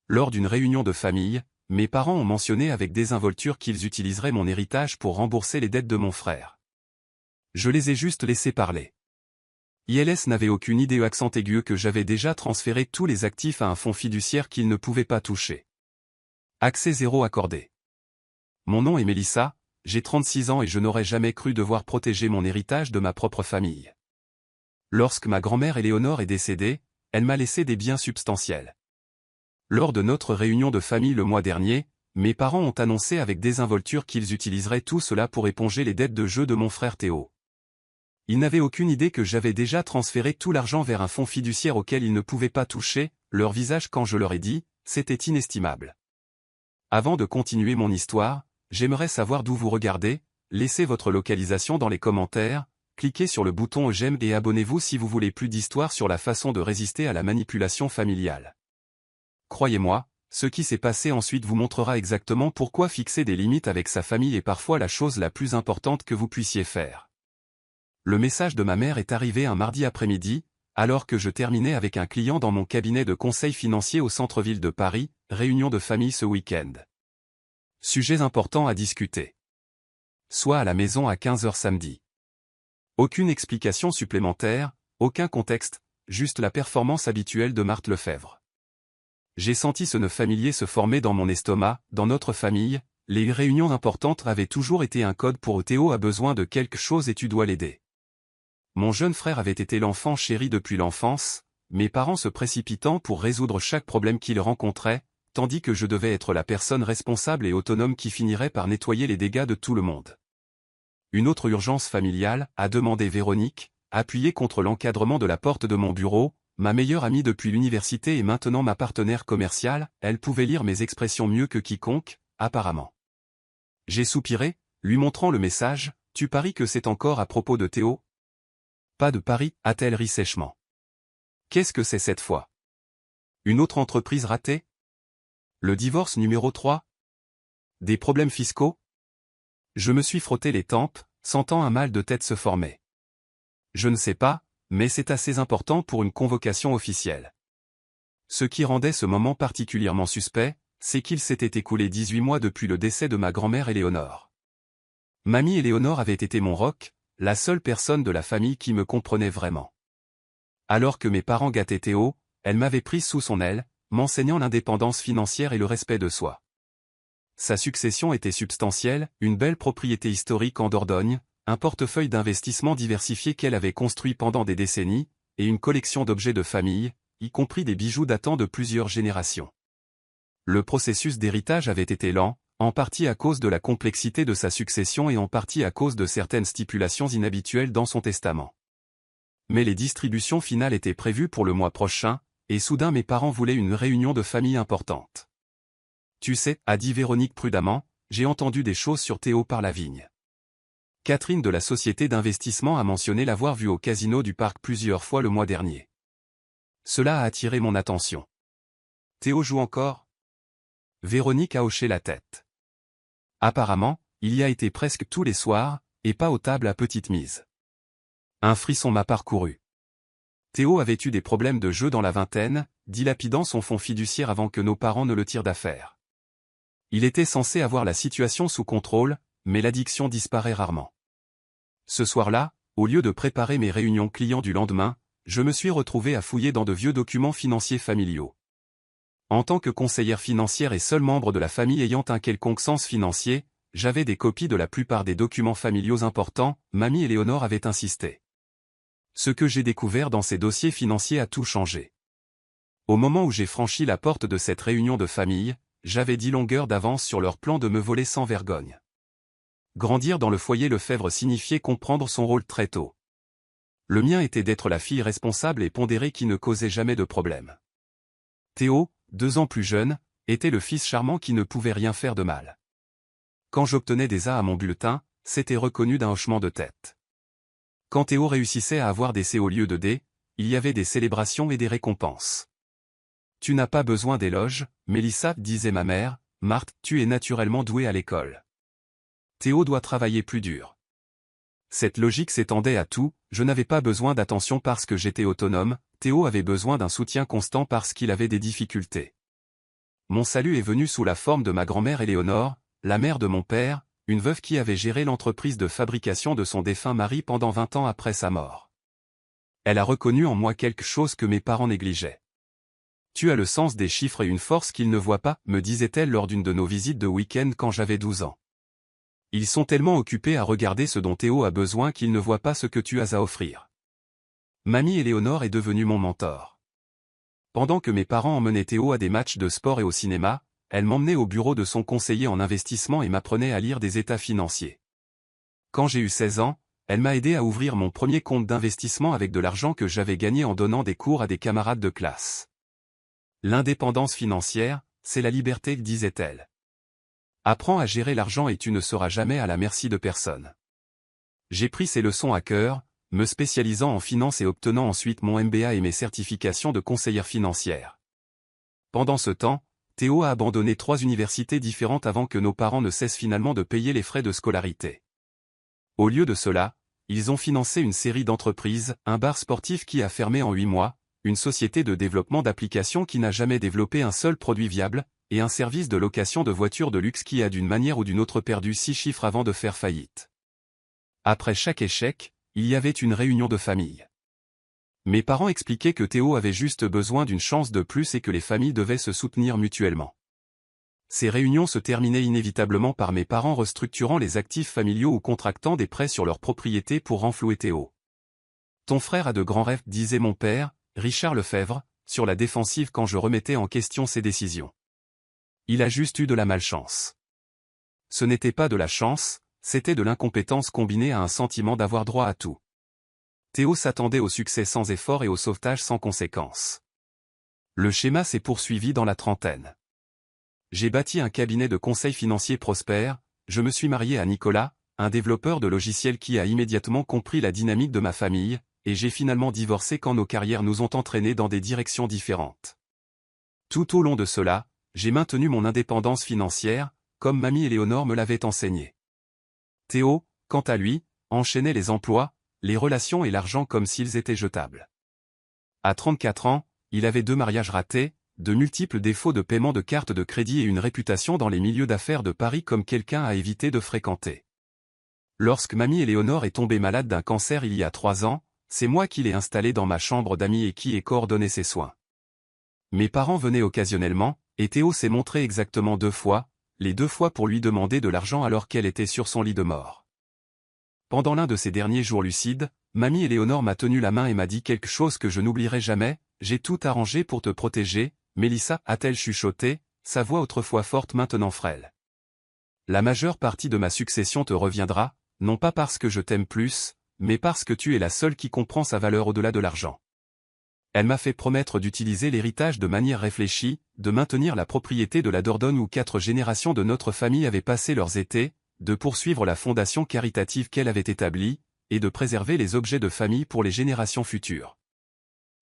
Lors d'une réunion de famille, mes parents ont mentionné avec désinvolture qu'ils utiliseraient mon héritage pour rembourser les dettes de mon frère. Je les ai juste laissés parler. ILS n'avait aucune idée accent aigu que j'avais déjà transféré tous les actifs à un fonds fiduciaire qu'ils ne pouvaient pas toucher. Accès zéro accordé. Mon nom est Mélissa, j'ai 36 ans et je n'aurais jamais cru devoir protéger mon héritage de ma propre famille. Lorsque ma grand-mère Éléonore est décédée, elle m'a laissé des biens substantiels. Lors de notre réunion de famille le mois dernier, mes parents ont annoncé avec désinvolture qu'ils utiliseraient tout cela pour éponger les dettes de jeu de mon frère Théo. Ils n'avaient aucune idée que j'avais déjà transféré tout l'argent vers un fonds fiduciaire auquel ils ne pouvaient pas toucher, leur visage quand je leur ai dit, c'était inestimable. Avant de continuer mon histoire, j'aimerais savoir d'où vous regardez, laissez votre localisation dans les commentaires, cliquez sur le bouton j'aime et abonnez-vous si vous voulez plus d'histoires sur la façon de résister à la manipulation familiale. Croyez-moi, ce qui s'est passé ensuite vous montrera exactement pourquoi fixer des limites avec sa famille est parfois la chose la plus importante que vous puissiez faire. Le message de ma mère est arrivé un mardi après-midi, alors que je terminais avec un client dans mon cabinet de conseil financier au centre-ville de Paris, réunion de famille ce week-end. Sujets importants à discuter. Soit à la maison à 15 h samedi. Aucune explication supplémentaire, aucun contexte, juste la performance habituelle de Marthe Lefebvre. J'ai senti ce nœud familier se former dans mon estomac, dans notre famille, les réunions importantes avaient toujours été un code pour Théo a besoin de quelque chose et tu dois l'aider. Mon jeune frère avait été l'enfant chéri depuis l'enfance, mes parents se précipitant pour résoudre chaque problème qu'ils rencontraient, tandis que je devais être la personne responsable et autonome qui finirait par nettoyer les dégâts de tout le monde. Une autre urgence familiale, a demandé Véronique, appuyée contre l'encadrement de la porte de mon bureau, ma meilleure amie depuis l'université et maintenant ma partenaire commerciale, elle pouvait lire mes expressions mieux que quiconque, apparemment. J'ai soupiré, lui montrant le message, tu paries que c'est encore à propos de Théo ? Pas de pari, a-t-elle ri sèchement. Qu'est-ce que c'est cette fois ? Une autre entreprise ratée ? Le divorce numéro 3 ? Des problèmes fiscaux ? Je me suis frotté les tempes, sentant un mal de tête se former. Je ne sais pas, mais c'est assez important pour une convocation officielle. Ce qui rendait ce moment particulièrement suspect, c'est qu'il s'était écoulé 18 mois depuis le décès de ma grand-mère Éléonore. Mamie Éléonore avait été mon roc, la seule personne de la famille qui me comprenait vraiment. Alors que mes parents gâtaient Théo, elle m'avait pris sous son aile, m'enseignant l'indépendance financière et le respect de soi. Sa succession était substantielle, une belle propriété historique en Dordogne, un portefeuille d'investissement diversifié qu'elle avait construit pendant des décennies, et une collection d'objets de famille, y compris des bijoux datant de plusieurs générations. Le processus d'héritage avait été lent, en partie à cause de la complexité de sa succession et en partie à cause de certaines stipulations inhabituelles dans son testament. Mais les distributions finales étaient prévues pour le mois prochain, et soudain mes parents voulaient une réunion de famille importante. Tu sais, a dit Véronique prudemment, j'ai entendu des choses sur Théo par la vigne. Catherine de la société d'investissement a mentionné l'avoir vu au casino du parc plusieurs fois le mois dernier. Cela a attiré mon attention. Théo joue encore ? Véronique a hoché la tête. Apparemment, il y a été presque tous les soirs, et pas aux tables à petite mise. Un frisson m'a parcouru. Théo avait eu des problèmes de jeu dans la vingtaine, dilapidant son fonds fiduciaire avant que nos parents ne le tirent d'affaire. Il était censé avoir la situation sous contrôle, mais l'addiction disparaît rarement. Ce soir-là, au lieu de préparer mes réunions clients du lendemain, je me suis retrouvé à fouiller dans de vieux documents financiers familiaux. En tant que conseillère financière et seul membre de la famille ayant un quelconque sens financier, j'avais des copies de la plupart des documents familiaux importants, mamie Éléonore avait insisté. Ce que j'ai découvert dans ces dossiers financiers a tout changé. Au moment où j'ai franchi la porte de cette réunion de famille, j'avais 10 longueurs d'avance sur leur plan de me voler sans vergogne. Grandir dans le foyer Lefebvre signifiait comprendre son rôle très tôt. Le mien était d'être la fille responsable et pondérée qui ne causait jamais de problème. Théo, 2 ans plus jeune, était le fils charmant qui ne pouvait rien faire de mal. Quand j'obtenais des A à mon bulletin, c'était reconnu d'un hochement de tête. Quand Théo réussissait à avoir des C au lieu de D, il y avait des célébrations et des récompenses. Tu n'as pas besoin d'éloges, Mélissa, disait ma mère, Marthe, tu es naturellement douée à l'école. Théo doit travailler plus dur. Cette logique s'étendait à tout, je n'avais pas besoin d'attention parce que j'étais autonome, Théo avait besoin d'un soutien constant parce qu'il avait des difficultés. mon salut est venu sous la forme de ma grand-mère Éléonore, la mère de mon père, une veuve qui avait géré l'entreprise de fabrication de son défunt mari pendant 20 ans après sa mort. Elle a reconnu en moi quelque chose que mes parents négligeaient. Tu as le sens des chiffres et une force qu'ils ne voient pas, me disait-elle lors d'une de nos visites de week-end quand j'avais 12 ans. Ils sont tellement occupés à regarder ce dont Théo a besoin qu'ils ne voient pas ce que tu as à offrir. Mamie Éléonore est devenue mon mentor. Pendant que mes parents emmenaient Théo à des matchs de sport et au cinéma, elle m'emmenait au bureau de son conseiller en investissement et m'apprenait à lire des états financiers. Quand j'ai eu 16 ans, elle m'a aidé à ouvrir mon premier compte d'investissement avec de l'argent que j'avais gagné en donnant des cours à des camarades de classe. L'indépendance financière, c'est la liberté, disait-elle. Apprends à gérer l'argent et tu ne seras jamais à la merci de personne. J'ai pris ces leçons à cœur, me spécialisant en finance et obtenant ensuite mon MBA et mes certifications de conseillère financière. Pendant ce temps, Théo a abandonné 3 universités différentes avant que nos parents ne cessent finalement de payer les frais de scolarité. Au lieu de cela, ils ont financé une série d'entreprises, un bar sportif qui a fermé en 8 mois, une société de développement d'applications qui n'a jamais développé un seul produit viable, et un service de location de voitures de luxe qui a d'une manière ou d'une autre perdu 6 chiffres avant de faire faillite. Après chaque échec, il y avait une réunion de famille. Mes parents expliquaient que Théo avait juste besoin d'une chance de plus et que les familles devaient se soutenir mutuellement. Ces réunions se terminaient inévitablement par mes parents restructurant les actifs familiaux ou contractant des prêts sur leurs propriétés pour renflouer Théo. Ton frère a de grands rêves, disait mon père, Richard Lefebvre, sur la défensive quand je remettais en question ses décisions. Il a juste eu de la malchance. Ce n'était pas de la chance, c'était de l'incompétence combinée à un sentiment d'avoir droit à tout. Théo s'attendait au succès sans effort et au sauvetage sans conséquence. Le schéma s'est poursuivi dans la trentaine. J'ai bâti un cabinet de conseil financier prospère, je me suis marié à Nicolas, un développeur de logiciels qui a immédiatement compris la dynamique de ma famille, et j'ai finalement divorcé quand nos carrières nous ont entraînés dans des directions différentes. Tout au long de cela, j'ai maintenu mon indépendance financière, comme mamie Éléonore me l'avait enseigné. Théo, quant à lui, enchaînait les emplois, les relations et l'argent comme s'ils étaient jetables. À 34 ans, il avait 2 mariages ratés, de multiples défauts de paiement de cartes de crédit et une réputation dans les milieux d'affaires de Paris comme quelqu'un à éviter de fréquenter. Lorsque mamie Éléonore est tombée malade d'un cancer il y a 3 ans, c'est moi qui l'ai installée dans ma chambre d'amis et qui ai coordonné ses soins. Mes parents venaient occasionnellement, et Théo s'est montré exactement 2 fois, les 2 fois pour lui demander de l'argent alors qu'elle était sur son lit de mort. Pendant l'un de ces derniers jours lucides, mamie Éléonore m'a tenu la main et m'a dit quelque chose que je n'oublierai jamais, « J'ai tout arrangé pour te protéger, Mélissa » a-t-elle chuchoté, sa voix autrefois forte maintenant frêle. La majeure partie de ma succession te reviendra, non pas parce que je t'aime plus, mais parce que tu es la seule qui comprend sa valeur au-delà de l'argent. Elle m'a fait promettre d'utiliser l'héritage de manière réfléchie, de maintenir la propriété de la Dordogne où 4 générations de notre famille avaient passé leurs étés, de poursuivre la fondation caritative qu'elle avait établie, et de préserver les objets de famille pour les générations futures.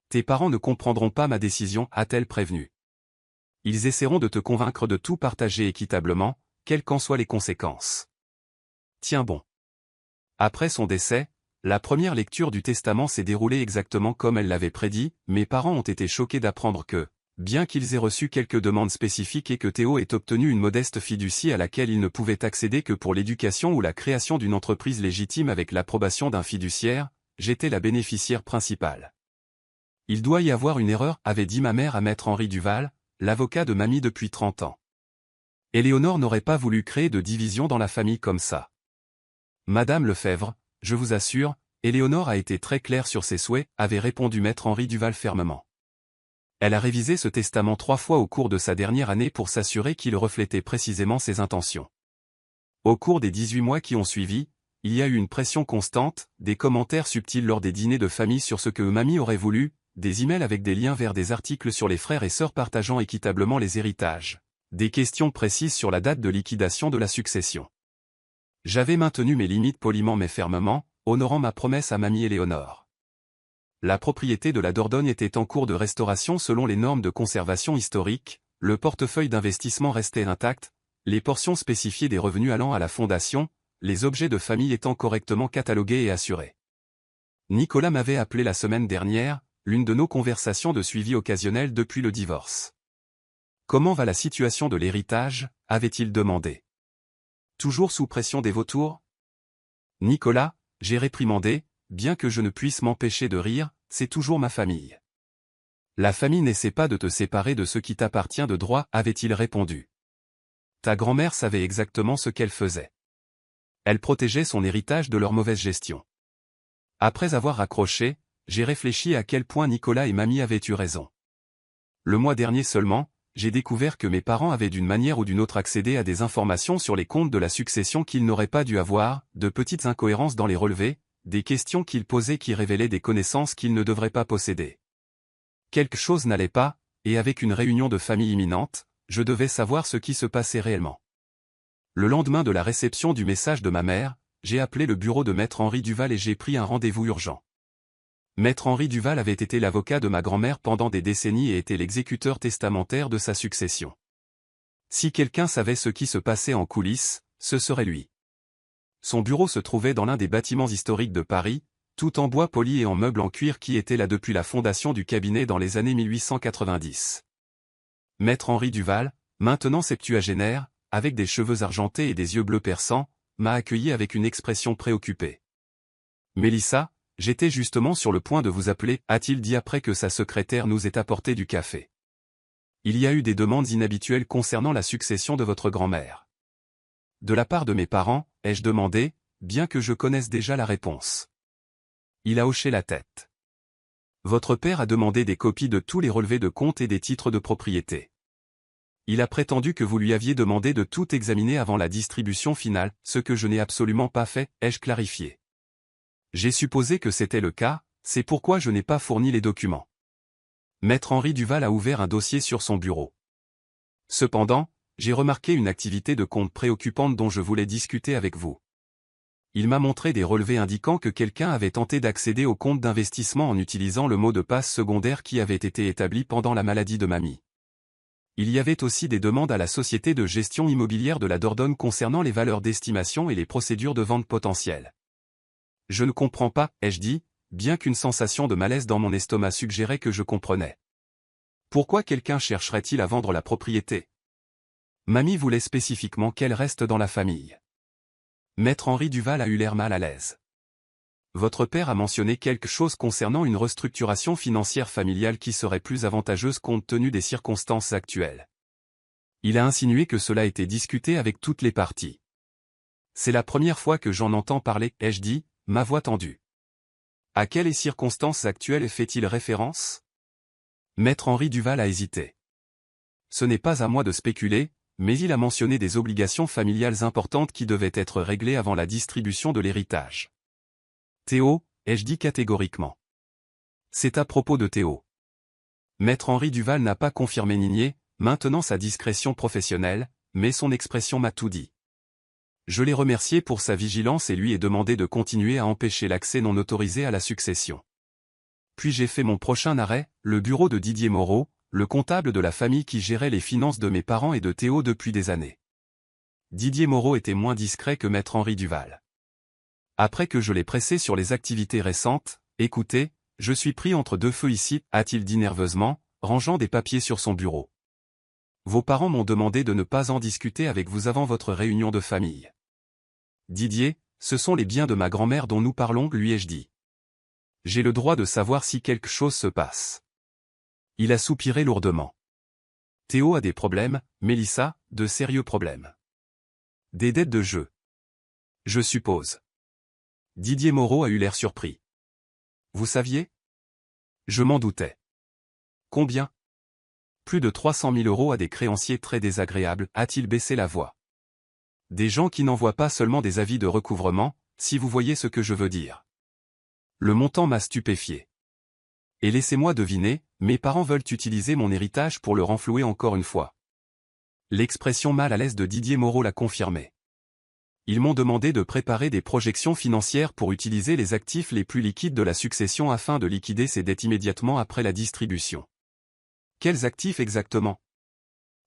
Tes parents ne comprendront pas ma décision, a-t-elle prévenu. Ils essaieront de te convaincre de tout partager équitablement, quelles qu'en soient les conséquences. Tiens bon. Après son décès, la première lecture du testament s'est déroulée exactement comme elle l'avait prédit, mes parents ont été choqués d'apprendre que, bien qu'ils aient reçu quelques demandes spécifiques et que Théo ait obtenu une modeste fiducie à laquelle il ne pouvait accéder que pour l'éducation ou la création d'une entreprise légitime avec l'approbation d'un fiduciaire, j'étais la bénéficiaire principale. Il doit y avoir une erreur, avait dit ma mère à maître Henri Duval, l'avocat de mamie depuis 30 ans. Éléonore n'aurait pas voulu créer de division dans la famille comme ça. Madame Lefebvre, je vous assure, Éléonore a été très claire sur ses souhaits, avait répondu maître Henri Duval fermement. Elle a révisé ce testament 3 fois au cours de sa dernière année pour s'assurer qu'il reflétait précisément ses intentions. Au cours des 18 mois qui ont suivi, il y a eu une pression constante, des commentaires subtils lors des dîners de famille sur ce que mamie aurait voulu, des emails avec des liens vers des articles sur les frères et sœurs partageant équitablement les héritages, des questions précises sur la date de liquidation de la succession. J'avais maintenu mes limites poliment mais fermement, honorant ma promesse à mamie Éléonore. La propriété de la Dordogne était en cours de restauration selon les normes de conservation historique, le portefeuille d'investissement restait intact, les portions spécifiées des revenus allant à la fondation, les objets de famille étant correctement catalogués et assurés. Nicolas m'avait appelé la semaine dernière, l'une de nos conversations de suivi occasionnel depuis le divorce. Comment va la situation de l'héritage, avait-il demandé. Toujours sous pression des vautours? Nicolas, j'ai réprimandé, bien que je ne puisse m'empêcher de rire, c'est toujours ma famille. La famille n'essaie pas de te séparer de ce qui t'appartient de droit, avait-il répondu. Ta grand-mère savait exactement ce qu'elle faisait. Elle protégeait son héritage de leur mauvaise gestion. Après avoir raccroché, j'ai réfléchi à quel point Nicolas et mamie avaient eu raison. Le mois dernier seulement, j'ai découvert que mes parents avaient d'une manière ou d'une autre accédé à des informations sur les comptes de la succession qu'ils n'auraient pas dû avoir, de petites incohérences dans les relevés, des questions qu'ils posaient qui révélaient des connaissances qu'ils ne devraient pas posséder. Quelque chose n'allait pas, et avec une réunion de famille imminente, je devais savoir ce qui se passait réellement. Le lendemain de la réception du message de ma mère, j'ai appelé le bureau de Maître Henri Duval et j'ai pris un rendez-vous urgent. Maître Henri Duval avait été l'avocat de ma grand-mère pendant des décennies et était l'exécuteur testamentaire de sa succession. Si quelqu'un savait ce qui se passait en coulisses, ce serait lui. Son bureau se trouvait dans l'un des bâtiments historiques de Paris, tout en bois poli et en meubles en cuir qui était là depuis la fondation du cabinet dans les années 1890. Maître Henri Duval, maintenant septuagénaire, avec des cheveux argentés et des yeux bleus perçants, m'a accueilli avec une expression préoccupée. « Mélissa, j'étais justement sur le point de vous appeler, a-t-il dit après que sa secrétaire nous ait apporté du café. Il y a eu des demandes inhabituelles concernant la succession de votre grand-mère. De la part de mes parents, ai-je demandé, bien que je connaisse déjà la réponse. Il a hoché la tête. Votre père a demandé des copies de tous les relevés de compte et des titres de propriété. Il a prétendu que vous lui aviez demandé de tout examiner avant la distribution finale, ce que je n'ai absolument pas fait, ai-je clarifié. J'ai supposé que c'était le cas, c'est pourquoi je n'ai pas fourni les documents. Maître Henri Duval a ouvert un dossier sur son bureau. Cependant, j'ai remarqué une activité de compte préoccupante dont je voulais discuter avec vous. Il m'a montré des relevés indiquant que quelqu'un avait tenté d'accéder au compte d'investissement en utilisant le mot de passe secondaire qui avait été établi pendant la maladie de mamie. Il y avait aussi des demandes à la société de gestion immobilière de la Dordogne concernant les valeurs d'estimation et les procédures de vente potentielles. Je ne comprends pas, ai-je dit, bien qu'une sensation de malaise dans mon estomac suggérait que je comprenais. Pourquoi quelqu'un chercherait-il à vendre la propriété? Mamie voulait spécifiquement qu'elle reste dans la famille. Maître Henri Duval a eu l'air mal à l'aise. Votre père a mentionné quelque chose concernant une restructuration financière familiale qui serait plus avantageuse compte tenu des circonstances actuelles. Il a insinué que cela était discuté avec toutes les parties. C'est la première fois que j'en entends parler, ai-je dit, ma voix tendue. À quelles circonstances actuelles fait-il référence? Maître Henri Duval a hésité. Ce n'est pas à moi de spéculer, mais il a mentionné des obligations familiales importantes qui devaient être réglées avant la distribution de l'héritage. Théo, ai-je dit catégoriquement. C'est à propos de Théo. Maître Henri Duval n'a pas confirmé ni nié, maintenant sa discrétion professionnelle, mais son expression m'a tout dit. Je l'ai remercié pour sa vigilance et lui ai demandé de continuer à empêcher l'accès non autorisé à la succession. Puis j'ai fait mon prochain arrêt, le bureau de Didier Moreau, le comptable de la famille qui gérait les finances de mes parents et de Théo depuis des années. Didier Moreau était moins discret que Maître Henri Duval. Après que je l'ai pressé sur les activités récentes, écoutez, je suis pris entre deux feux ici, a-t-il dit nerveusement, rangeant des papiers sur son bureau. Vos parents m'ont demandé de ne pas en discuter avec vous avant votre réunion de famille. Didier, ce sont les biens de ma grand-mère dont nous parlons, lui ai-je dit. J'ai le droit de savoir si quelque chose se passe. Il a soupiré lourdement. Théo a des problèmes, Mélissa, de sérieux problèmes. Des dettes de jeu. Je suppose. Didier Moreau a eu l'air surpris. Vous saviez? Je m'en doutais. Combien? Plus de 300 000 € à des créanciers très désagréables, a-t-il baissé la voix. Des gens qui n'envoient pas seulement des avis de recouvrement, si vous voyez ce que je veux dire. Le montant m'a stupéfié. Et laissez-moi deviner, mes parents veulent utiliser mon héritage pour le renflouer encore une fois. L'expression mal à l'aise de Didier Moreau l'a confirmé. Ils m'ont demandé de préparer des projections financières pour utiliser les actifs les plus liquides de la succession afin de liquider ces dettes immédiatement après la distribution. Quels actifs exactement?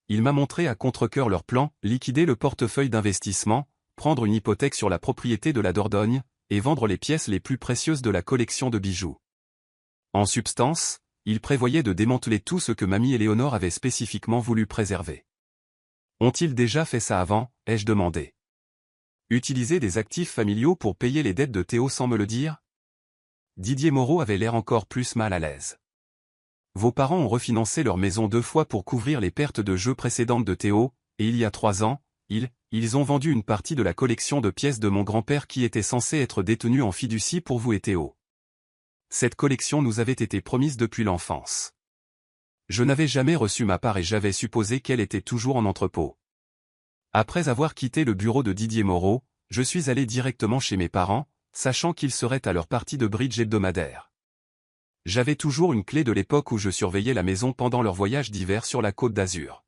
Il m'a montré à contre-cœur leur plan, liquider le portefeuille d'investissement, prendre une hypothèque sur la propriété de la Dordogne, et vendre les pièces les plus précieuses de la collection de bijoux. En substance, il prévoyait de démanteler tout ce que Mamie et Léonore avaient spécifiquement voulu préserver. Ont-ils déjà fait ça avant, ai-je demandé. Utiliser des actifs familiaux pour payer les dettes de Théo sans me le dire? Didier Moreau avait l'air encore plus mal à l'aise. Vos parents ont refinancé leur maison 2 fois pour couvrir les pertes de jeux précédentes de Théo, et il y a 3 ans, ils ont vendu une partie de la collection de pièces de mon grand-père qui était censée être détenue en fiducie pour vous et Théo. Cette collection nous avait été promise depuis l'enfance. Je n'avais jamais reçu ma part et j'avais supposé qu'elle était toujours en entrepôt. Après avoir quitté le bureau de Didier Moreau, je suis allé directement chez mes parents, sachant qu'ils seraient à leur partie de bridge hebdomadaire. J'avais toujours une clé de l'époque où je surveillais la maison pendant leur voyage d'hiver sur la Côte d'Azur.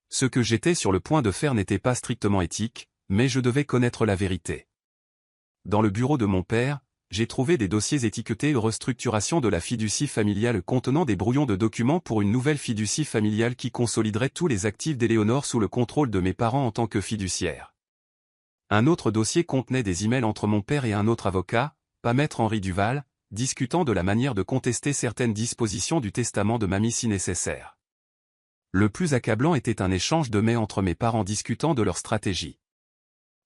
Ce que j'étais sur le point de faire n'était pas strictement éthique, mais je devais connaître la vérité. Dans le bureau de mon père, j'ai trouvé des dossiers étiquetés restructuration de la fiducie familiale contenant des brouillons de documents pour une nouvelle fiducie familiale qui consoliderait tous les actifs d'Éléonore sous le contrôle de mes parents en tant que fiduciaire. Un autre dossier contenait des emails entre mon père et un autre avocat, pas maître Henri Duval, discutant de la manière de contester certaines dispositions du testament de Mamie si nécessaire. Le plus accablant était un échange de mails entre mes parents discutant de leur stratégie.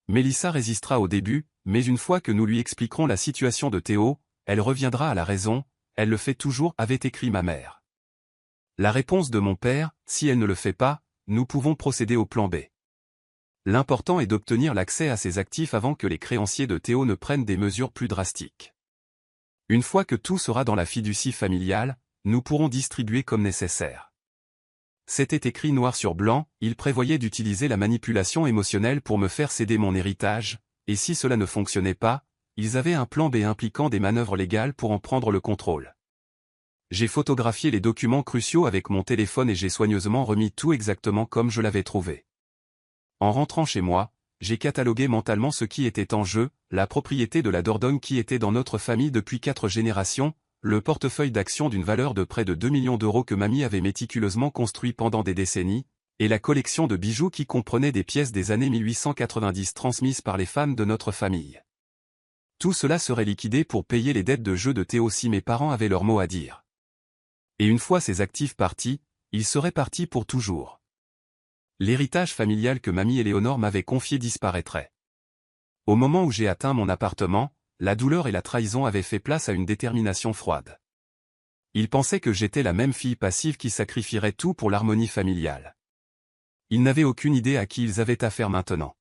Mélissa résistera au début, mais une fois que nous lui expliquerons la situation de Théo, elle reviendra à la raison, elle le fait toujours, avait écrit ma mère. La réponse de mon père, si elle ne le fait pas, nous pouvons procéder au plan B. L'important est d'obtenir l'accès à ces actifs avant que les créanciers de Théo ne prennent des mesures plus drastiques. Une fois que tout sera dans la fiducie familiale, nous pourrons distribuer comme nécessaire. C'était écrit noir sur blanc, il prévoyait d'utiliser la manipulation émotionnelle pour me faire céder mon héritage, et si cela ne fonctionnait pas, ils avaient un plan B impliquant des manœuvres légales pour en prendre le contrôle. J'ai photographié les documents cruciaux avec mon téléphone et j'ai soigneusement remis tout exactement comme je l'avais trouvé. En rentrant chez moi, j'ai catalogué mentalement ce qui était en jeu, la propriété de la Dordogne qui était dans notre famille depuis 4 générations, le portefeuille d'actions d'une valeur de près de 2 millions d'euros que Mamie avait méticuleusement construit pendant des décennies, et la collection de bijoux qui comprenait des pièces des années 1890 transmises par les femmes de notre famille. Tout cela serait liquidé pour payer les dettes de jeu de Théo si mes parents avaient leur mot à dire. Et une fois ces actifs partis, ils seraient partis pour toujours. L'héritage familial que Mamie et Léonore m'avaient confié disparaîtrait. Au moment où j'ai atteint mon appartement, la douleur et la trahison avaient fait place à une détermination froide. Ils pensaient que j'étais la même fille passive qui sacrifierait tout pour l'harmonie familiale. Ils n'avaient aucune idée à qui ils avaient affaire maintenant.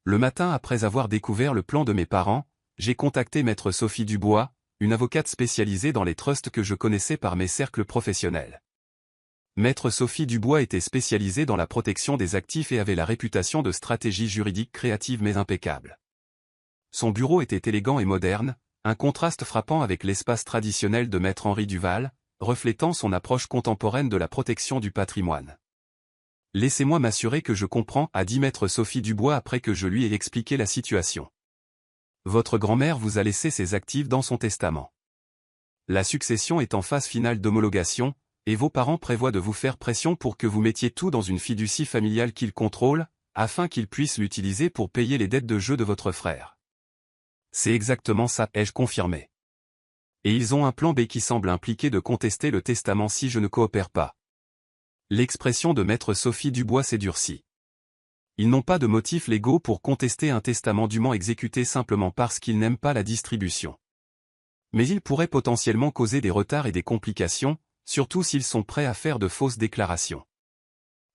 Le matin après avoir découvert le plan de mes parents, j'ai contacté maître Sophie Dubois, une avocate spécialisée dans les trusts que je connaissais par mes cercles professionnels. Maître Sophie Dubois était spécialisée dans la protection des actifs et avait la réputation de stratégie juridique créative mais impeccable. Son bureau était élégant et moderne, un contraste frappant avec l'espace traditionnel de maître Henri Duval, reflétant son approche contemporaine de la protection du patrimoine. « Laissez-moi m'assurer que je comprends », a dit maître Sophie Dubois après que je lui ai expliqué la situation. « Votre grand-mère vous a laissé ses actifs dans son testament. La succession est en phase finale d'homologation, et vos parents prévoient de vous faire pression pour que vous mettiez tout dans une fiducie familiale qu'ils contrôlent, afin qu'ils puissent l'utiliser pour payer les dettes de jeu de votre frère. » C'est exactement ça, ai-je confirmé. Et ils ont un plan B qui semble impliquer de contester le testament si je ne coopère pas. L'expression de maître Sophie Dubois s'est durcie. Ils n'ont pas de motifs légaux pour contester un testament dûment exécuté simplement parce qu'ils n'aiment pas la distribution. Mais ils pourraient potentiellement causer des retards et des complications, surtout s'ils sont prêts à faire de fausses déclarations.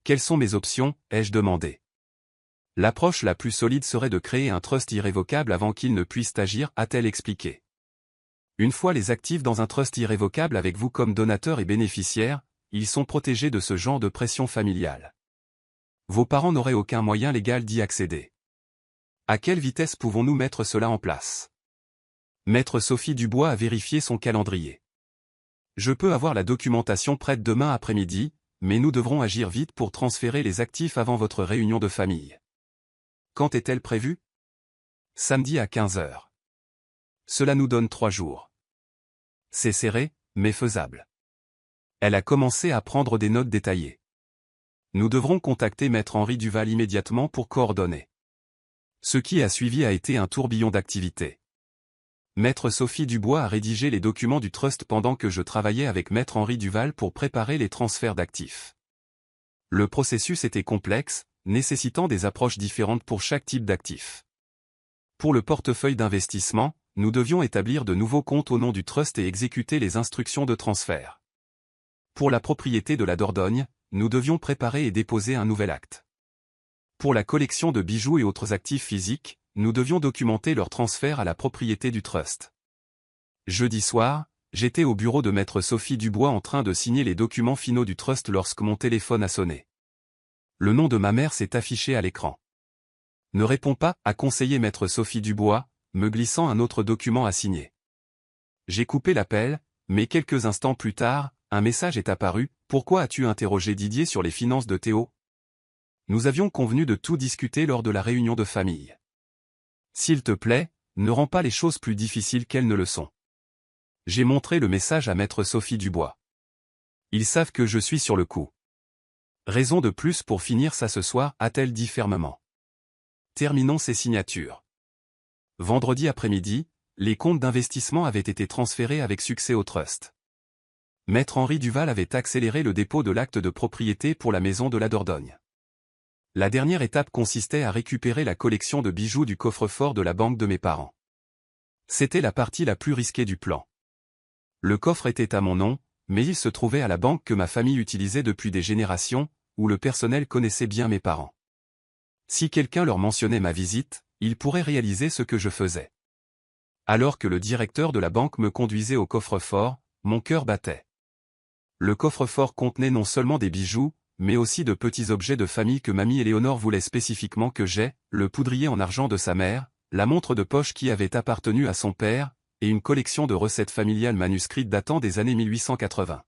Quelles sont mes options, ai-je demandé. L'approche la plus solide serait de créer un trust irrévocable avant qu'ils ne puissent agir, a-t-elle expliqué. Une fois les actifs dans un trust irrévocable avec vous comme donateur et bénéficiaire, ils sont protégés de ce genre de pression familiale. Vos parents n'auraient aucun moyen légal d'y accéder. À quelle vitesse pouvons-nous mettre cela en place? Maître Sophie Dubois a vérifié son calendrier. Je peux avoir la documentation prête demain après-midi, mais nous devrons agir vite pour transférer les actifs avant votre réunion de famille. Quand est-elle prévue? Samedi à 15 h. Cela nous donne 3 jours. C'est serré, mais faisable. Elle a commencé à prendre des notes détaillées. Nous devrons contacter maître Henri Duval immédiatement pour coordonner. Ce qui a suivi a été un tourbillon d'activités. Maître Sophie Dubois a rédigé les documents du trust pendant que je travaillais avec Maître Henri Duval pour préparer les transferts d'actifs. Le processus était complexe, nécessitant des approches différentes pour chaque type d'actif. Pour le portefeuille d'investissement, nous devions établir de nouveaux comptes au nom du trust et exécuter les instructions de transfert. Pour la propriété de la Dordogne, nous devions préparer et déposer un nouvel acte. Pour la collection de bijoux et autres actifs physiques, nous devions documenter leur transfert à la propriété du trust. Jeudi soir, j'étais au bureau de Maître Sophie Dubois en train de signer les documents finaux du trust lorsque mon téléphone a sonné. Le nom de ma mère s'est affiché à l'écran. Ne réponds pas, a conseillé Maître Sophie Dubois, me glissant un autre document à signer. J'ai coupé l'appel, mais quelques instants plus tard, un message est apparu. Pourquoi as-tu interrogé Didier sur les finances de Théo? Nous avions convenu de tout discuter lors de la réunion de famille. S'il te plaît, ne rends pas les choses plus difficiles qu'elles ne le sont. J'ai montré le message à Maître Sophie Dubois. Ils savent que je suis sur le coup. Raison de plus pour finir ça ce soir, a-t-elle dit fermement. Terminons ces signatures. Vendredi après-midi, les comptes d'investissement avaient été transférés avec succès au trust. Maître Henri Duval avait accéléré le dépôt de l'acte de propriété pour la maison de la Dordogne. La dernière étape consistait à récupérer la collection de bijoux du coffre-fort de la banque de mes parents. C'était la partie la plus risquée du plan. Le coffre était à mon nom, mais il se trouvait à la banque que ma famille utilisait depuis des générations, où le personnel connaissait bien mes parents. Si quelqu'un leur mentionnait ma visite, ils pourraient réaliser ce que je faisais. Alors que le directeur de la banque me conduisait au coffre-fort, mon cœur battait. Le coffre-fort contenait non seulement des bijoux, mais aussi de petits objets de famille que mamie Éléonore voulait spécifiquement que j'aie, le poudrier en argent de sa mère, la montre de poche qui avait appartenu à son père, et une collection de recettes familiales manuscrites datant des années 1880.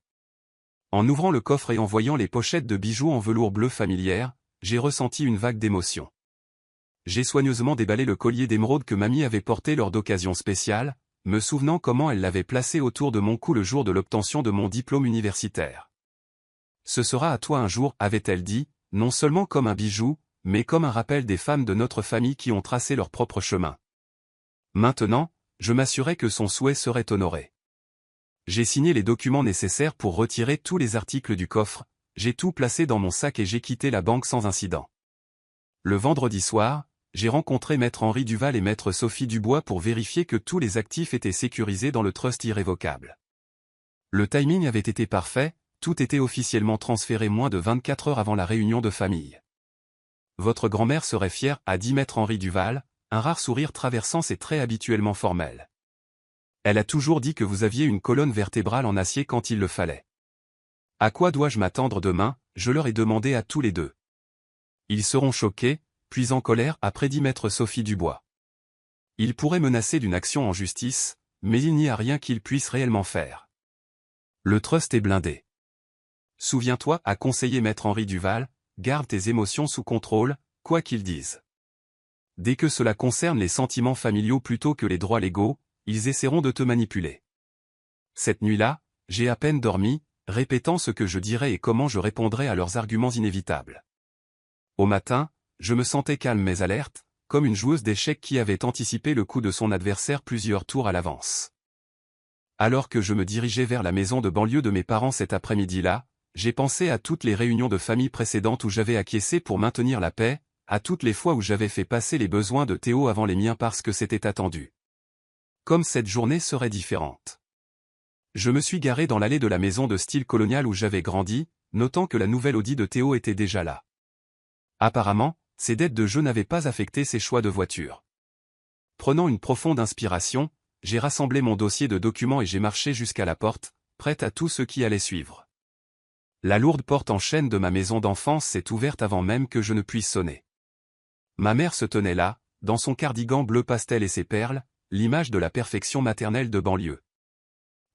En ouvrant le coffre et en voyant les pochettes de bijoux en velours bleu familière, j'ai ressenti une vague d'émotion. J'ai soigneusement déballé le collier d'émeraude que mamie avait porté lors d'occasions spéciales, me souvenant comment elle l'avait placé autour de mon cou le jour de l'obtention de mon diplôme universitaire. Ce sera à toi un jour, avait-elle dit, non seulement comme un bijou, mais comme un rappel des femmes de notre famille qui ont tracé leur propre chemin. Maintenant, je m'assurais que son souhait serait honoré. J'ai signé les documents nécessaires pour retirer tous les articles du coffre, j'ai tout placé dans mon sac et j'ai quitté la banque sans incident. Le vendredi soir, j'ai rencontré Maître Henri Duval et Maître Sophie Dubois pour vérifier que tous les actifs étaient sécurisés dans le trust irrévocable. Le timing avait été parfait, tout était officiellement transféré moins de 24 heures avant la réunion de famille. Votre grand-mère serait fière, a dit Maître Henri Duval, un rare sourire traversant ses traits habituellement formels. Elle a toujours dit que vous aviez une colonne vertébrale en acier quand il le fallait. À quoi dois-je m'attendre demain? Je leur ai demandé à tous les deux. Ils seront choqués, puis en colère, a prédit Maître Sophie Dubois. Ils pourraient menacer d'une action en justice, mais il n'y a rien qu'ils puissent réellement faire. Le trust est blindé. Souviens-toi, a conseillé Maître Henri Duval, garde tes émotions sous contrôle, quoi qu'ils disent. Dès que cela concerne les sentiments familiaux plutôt que les droits légaux, ils essaieront de te manipuler. Cette nuit-là, j'ai à peine dormi, répétant ce que je dirais et comment je répondrais à leurs arguments inévitables. Au matin, je me sentais calme mais alerte, comme une joueuse d'échecs qui avait anticipé le coup de son adversaire plusieurs tours à l'avance. Alors que je me dirigeais vers la maison de banlieue de mes parents cet après-midi-là, j'ai pensé à toutes les réunions de famille précédentes où j'avais acquiescé pour maintenir la paix, à toutes les fois où j'avais fait passer les besoins de Théo avant les miens parce que c'était attendu. Comme cette journée serait différente. Je me suis garé dans l'allée de la maison de style colonial où j'avais grandi, notant que la nouvelle Audi de Théo était déjà là. Apparemment, ses dettes de jeu n'avaient pas affecté ses choix de voiture. Prenant une profonde inspiration, j'ai rassemblé mon dossier de documents et j'ai marché jusqu'à la porte, prête à tout ce qui allait suivre. La lourde porte en chêne de ma maison d'enfance s'est ouverte avant même que je ne puisse sonner. Ma mère se tenait là, dans son cardigan bleu pastel et ses perles, l'image de la perfection maternelle de banlieue.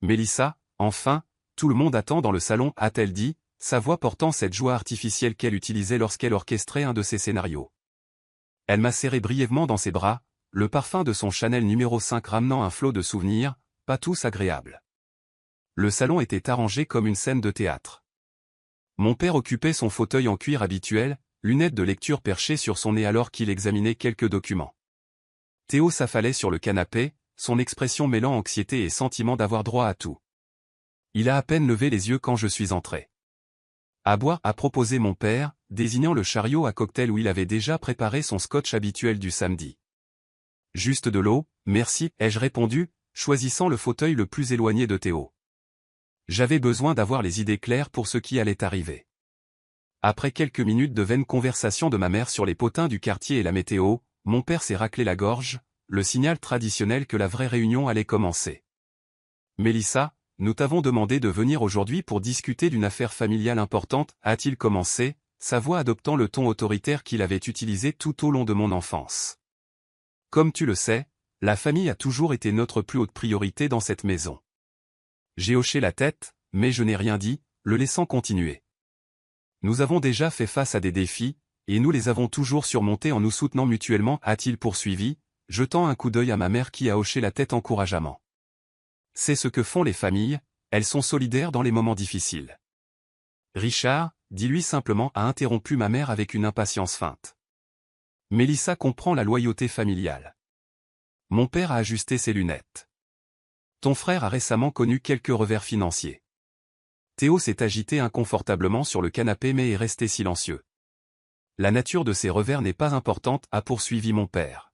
Mélissa, enfin, tout le monde attend dans le salon, a-t-elle dit, sa voix portant cette joie artificielle qu'elle utilisait lorsqu'elle orchestrait un de ses scénarios. Elle m'a serré brièvement dans ses bras, le parfum de son Chanel numéro 5 ramenant un flot de souvenirs, pas tous agréables. Le salon était arrangé comme une scène de théâtre. Mon père occupait son fauteuil en cuir habituel, lunettes de lecture perchées sur son nez alors qu'il examinait quelques documents. Théo s'affalait sur le canapé, son expression mêlant anxiété et sentiment d'avoir droit à tout. Il a à peine levé les yeux quand je suis entré. À boire, a proposé mon père, désignant le chariot à cocktail où il avait déjà préparé son scotch habituel du samedi. Juste de l'eau, merci, ai-je répondu, choisissant le fauteuil le plus éloigné de Théo. J'avais besoin d'avoir les idées claires pour ce qui allait arriver. Après quelques minutes de vaines conversations de ma mère sur les potins du quartier et la météo, mon père s'est raclé la gorge, le signal traditionnel que la vraie réunion allait commencer. Mélissa, nous t'avons demandé de venir aujourd'hui pour discuter d'une affaire familiale importante, a-t-il commencé, sa voix adoptant le ton autoritaire qu'il avait utilisé tout au long de mon enfance. Comme tu le sais, la famille a toujours été notre plus haute priorité dans cette maison. J'ai hoché la tête, mais je n'ai rien dit, le laissant continuer. Nous avons déjà fait face à des défis, et nous les avons toujours surmontés en nous soutenant mutuellement, a-t-il poursuivi, jetant un coup d'œil à ma mère qui a hoché la tête encourageamment. C'est ce que font les familles, elles sont solidaires dans les moments difficiles. Richard, dis-lui simplement, a interrompu ma mère avec une impatience feinte. Mélissa comprend la loyauté familiale. Mon père a ajusté ses lunettes. Ton frère a récemment connu quelques revers financiers. Théo s'est agité inconfortablement sur le canapé mais est resté silencieux. La nature de ces revers n'est pas importante, a poursuivi mon père.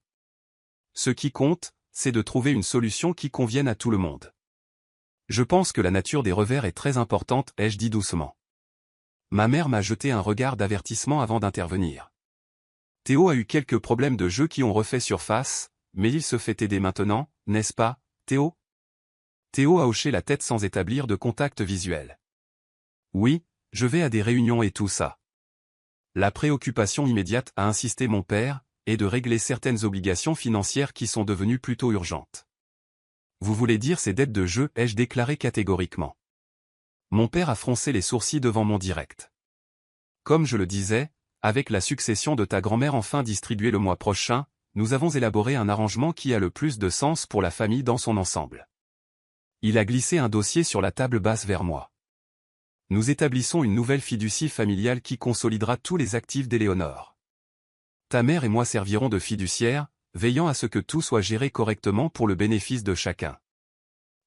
Ce qui compte, c'est de trouver une solution qui convienne à tout le monde. Je pense que la nature des revers est très importante, ai-je dit doucement. Ma mère m'a jeté un regard d'avertissement avant d'intervenir. Théo a eu quelques problèmes de jeu qui ont refait surface, mais il se fait aider maintenant, n'est-ce pas, Théo? Théo a hoché la tête sans établir de contact visuel. Oui, je vais à des réunions et tout ça. La préoccupation immédiate, a insisté mon père, est de régler certaines obligations financières qui sont devenues plutôt urgentes. Vous voulez dire ces dettes de jeu, ai-je déclaré catégoriquement. Mon père a froncé les sourcils devant mon direct. Comme je le disais, avec la succession de ta grand-mère enfin distribuée le mois prochain, nous avons élaboré un arrangement qui a le plus de sens pour la famille dans son ensemble. Il a glissé un dossier sur la table basse vers moi. Nous établissons une nouvelle fiducie familiale qui consolidera tous les actifs d'Éléonore. Ta mère et moi servirons de fiduciaires, veillant à ce que tout soit géré correctement pour le bénéfice de chacun.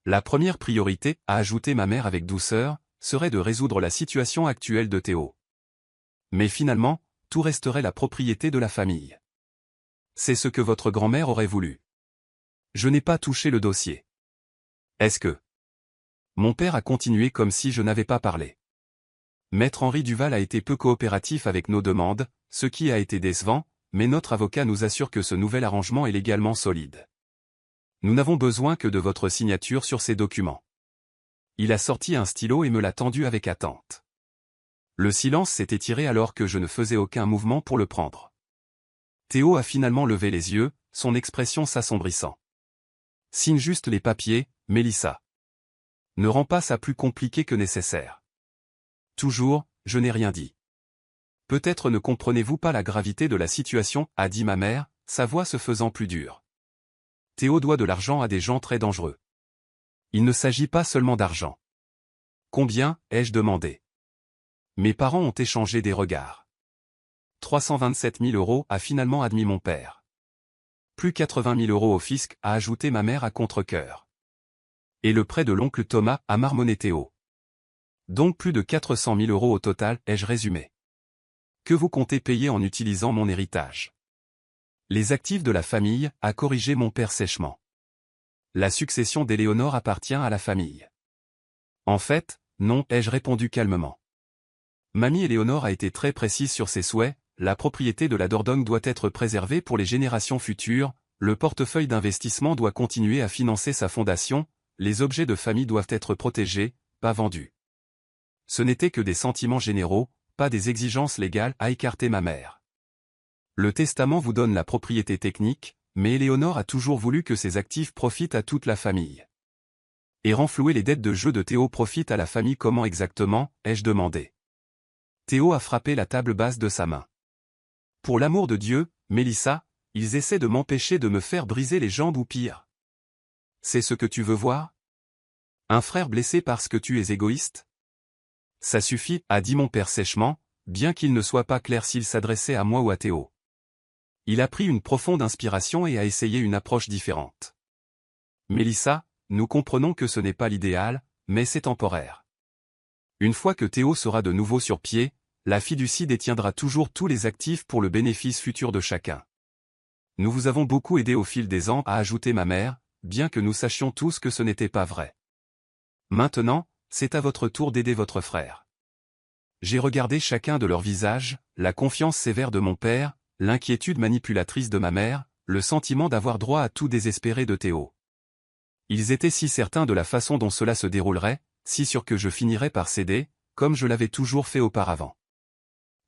La première priorité, a ajouté ma mère avec douceur, serait de résoudre la situation actuelle de Théo. Mais finalement, tout resterait la propriété de la famille. C'est ce que votre grand-mère aurait voulu. Je n'ai pas touché le dossier. Est-ce que... Mon père a continué comme si je n'avais pas parlé. Maître Henri Duval a été peu coopératif avec nos demandes, ce qui a été décevant, mais notre avocat nous assure que ce nouvel arrangement est légalement solide. Nous n'avons besoin que de votre signature sur ces documents. Il a sorti un stylo et me l'a tendu avec attente. Le silence s'est étiré alors que je ne faisais aucun mouvement pour le prendre. Théo a finalement levé les yeux, son expression s'assombrissant. Signe juste les papiers, Mélissa. Ne rends pas ça plus compliqué que nécessaire. Toujours, je n'ai rien dit. Peut-être ne comprenez-vous pas la gravité de la situation, a dit ma mère, sa voix se faisant plus dure. Théo doit de l'argent à des gens très dangereux. Il ne s'agit pas seulement d'argent. Combien, ai-je demandé. Mes parents ont échangé des regards. 327 000 €, a finalement admis mon père. Plus 80 000 € au fisc, a ajouté ma mère à contre-cœur. Et le prêt de l'oncle Thomas, a marmonné Théo. Donc plus de 400 000 € au total, ai-je résumé. Que vous comptez payer en utilisant mon héritage? Les actifs de la famille, a corrigé mon père sèchement. La succession d'Éléonore appartient à la famille. En fait, non, ai-je répondu calmement. Mamie Éléonore a été très précise sur ses souhaits, la propriété de la Dordogne doit être préservée pour les générations futures, le portefeuille d'investissement doit continuer à financer sa fondation, les objets de famille doivent être protégés, pas vendus. Ce n'était que des sentiments généraux, pas des exigences légales, a écarté ma mère. Le testament vous donne la propriété technique, mais Éléonore a toujours voulu que ses actifs profitent à toute la famille. Et renflouer les dettes de jeu de Théo profite à la famille comment exactement, ai-je demandé. Théo a frappé la table basse de sa main. Pour l'amour de Dieu, Mélissa, ils essaient de m'empêcher de me faire briser les jambes ou pire. C'est ce que tu veux voir? Un frère blessé parce que tu es égoïste? Ça suffit, a dit mon père sèchement, bien qu'il ne soit pas clair s'il s'adressait à moi ou à Théo. Il a pris une profonde inspiration et a essayé une approche différente. Mélissa, nous comprenons que ce n'est pas l'idéal, mais c'est temporaire. Une fois que Théo sera de nouveau sur pied, la fiducie détiendra toujours tous les actifs pour le bénéfice futur de chacun. Nous vous avons beaucoup aidé au fil des ans, a ajouté ma mère, bien que nous sachions tous que ce n'était pas vrai. Maintenant, c'est à votre tour d'aider votre frère. J'ai regardé chacun de leurs visages, la confiance sévère de mon père, l'inquiétude manipulatrice de ma mère, le sentiment d'avoir droit à tout désespéré de Théo. Ils étaient si certains de la façon dont cela se déroulerait, si sûrs que je finirais par céder, comme je l'avais toujours fait auparavant.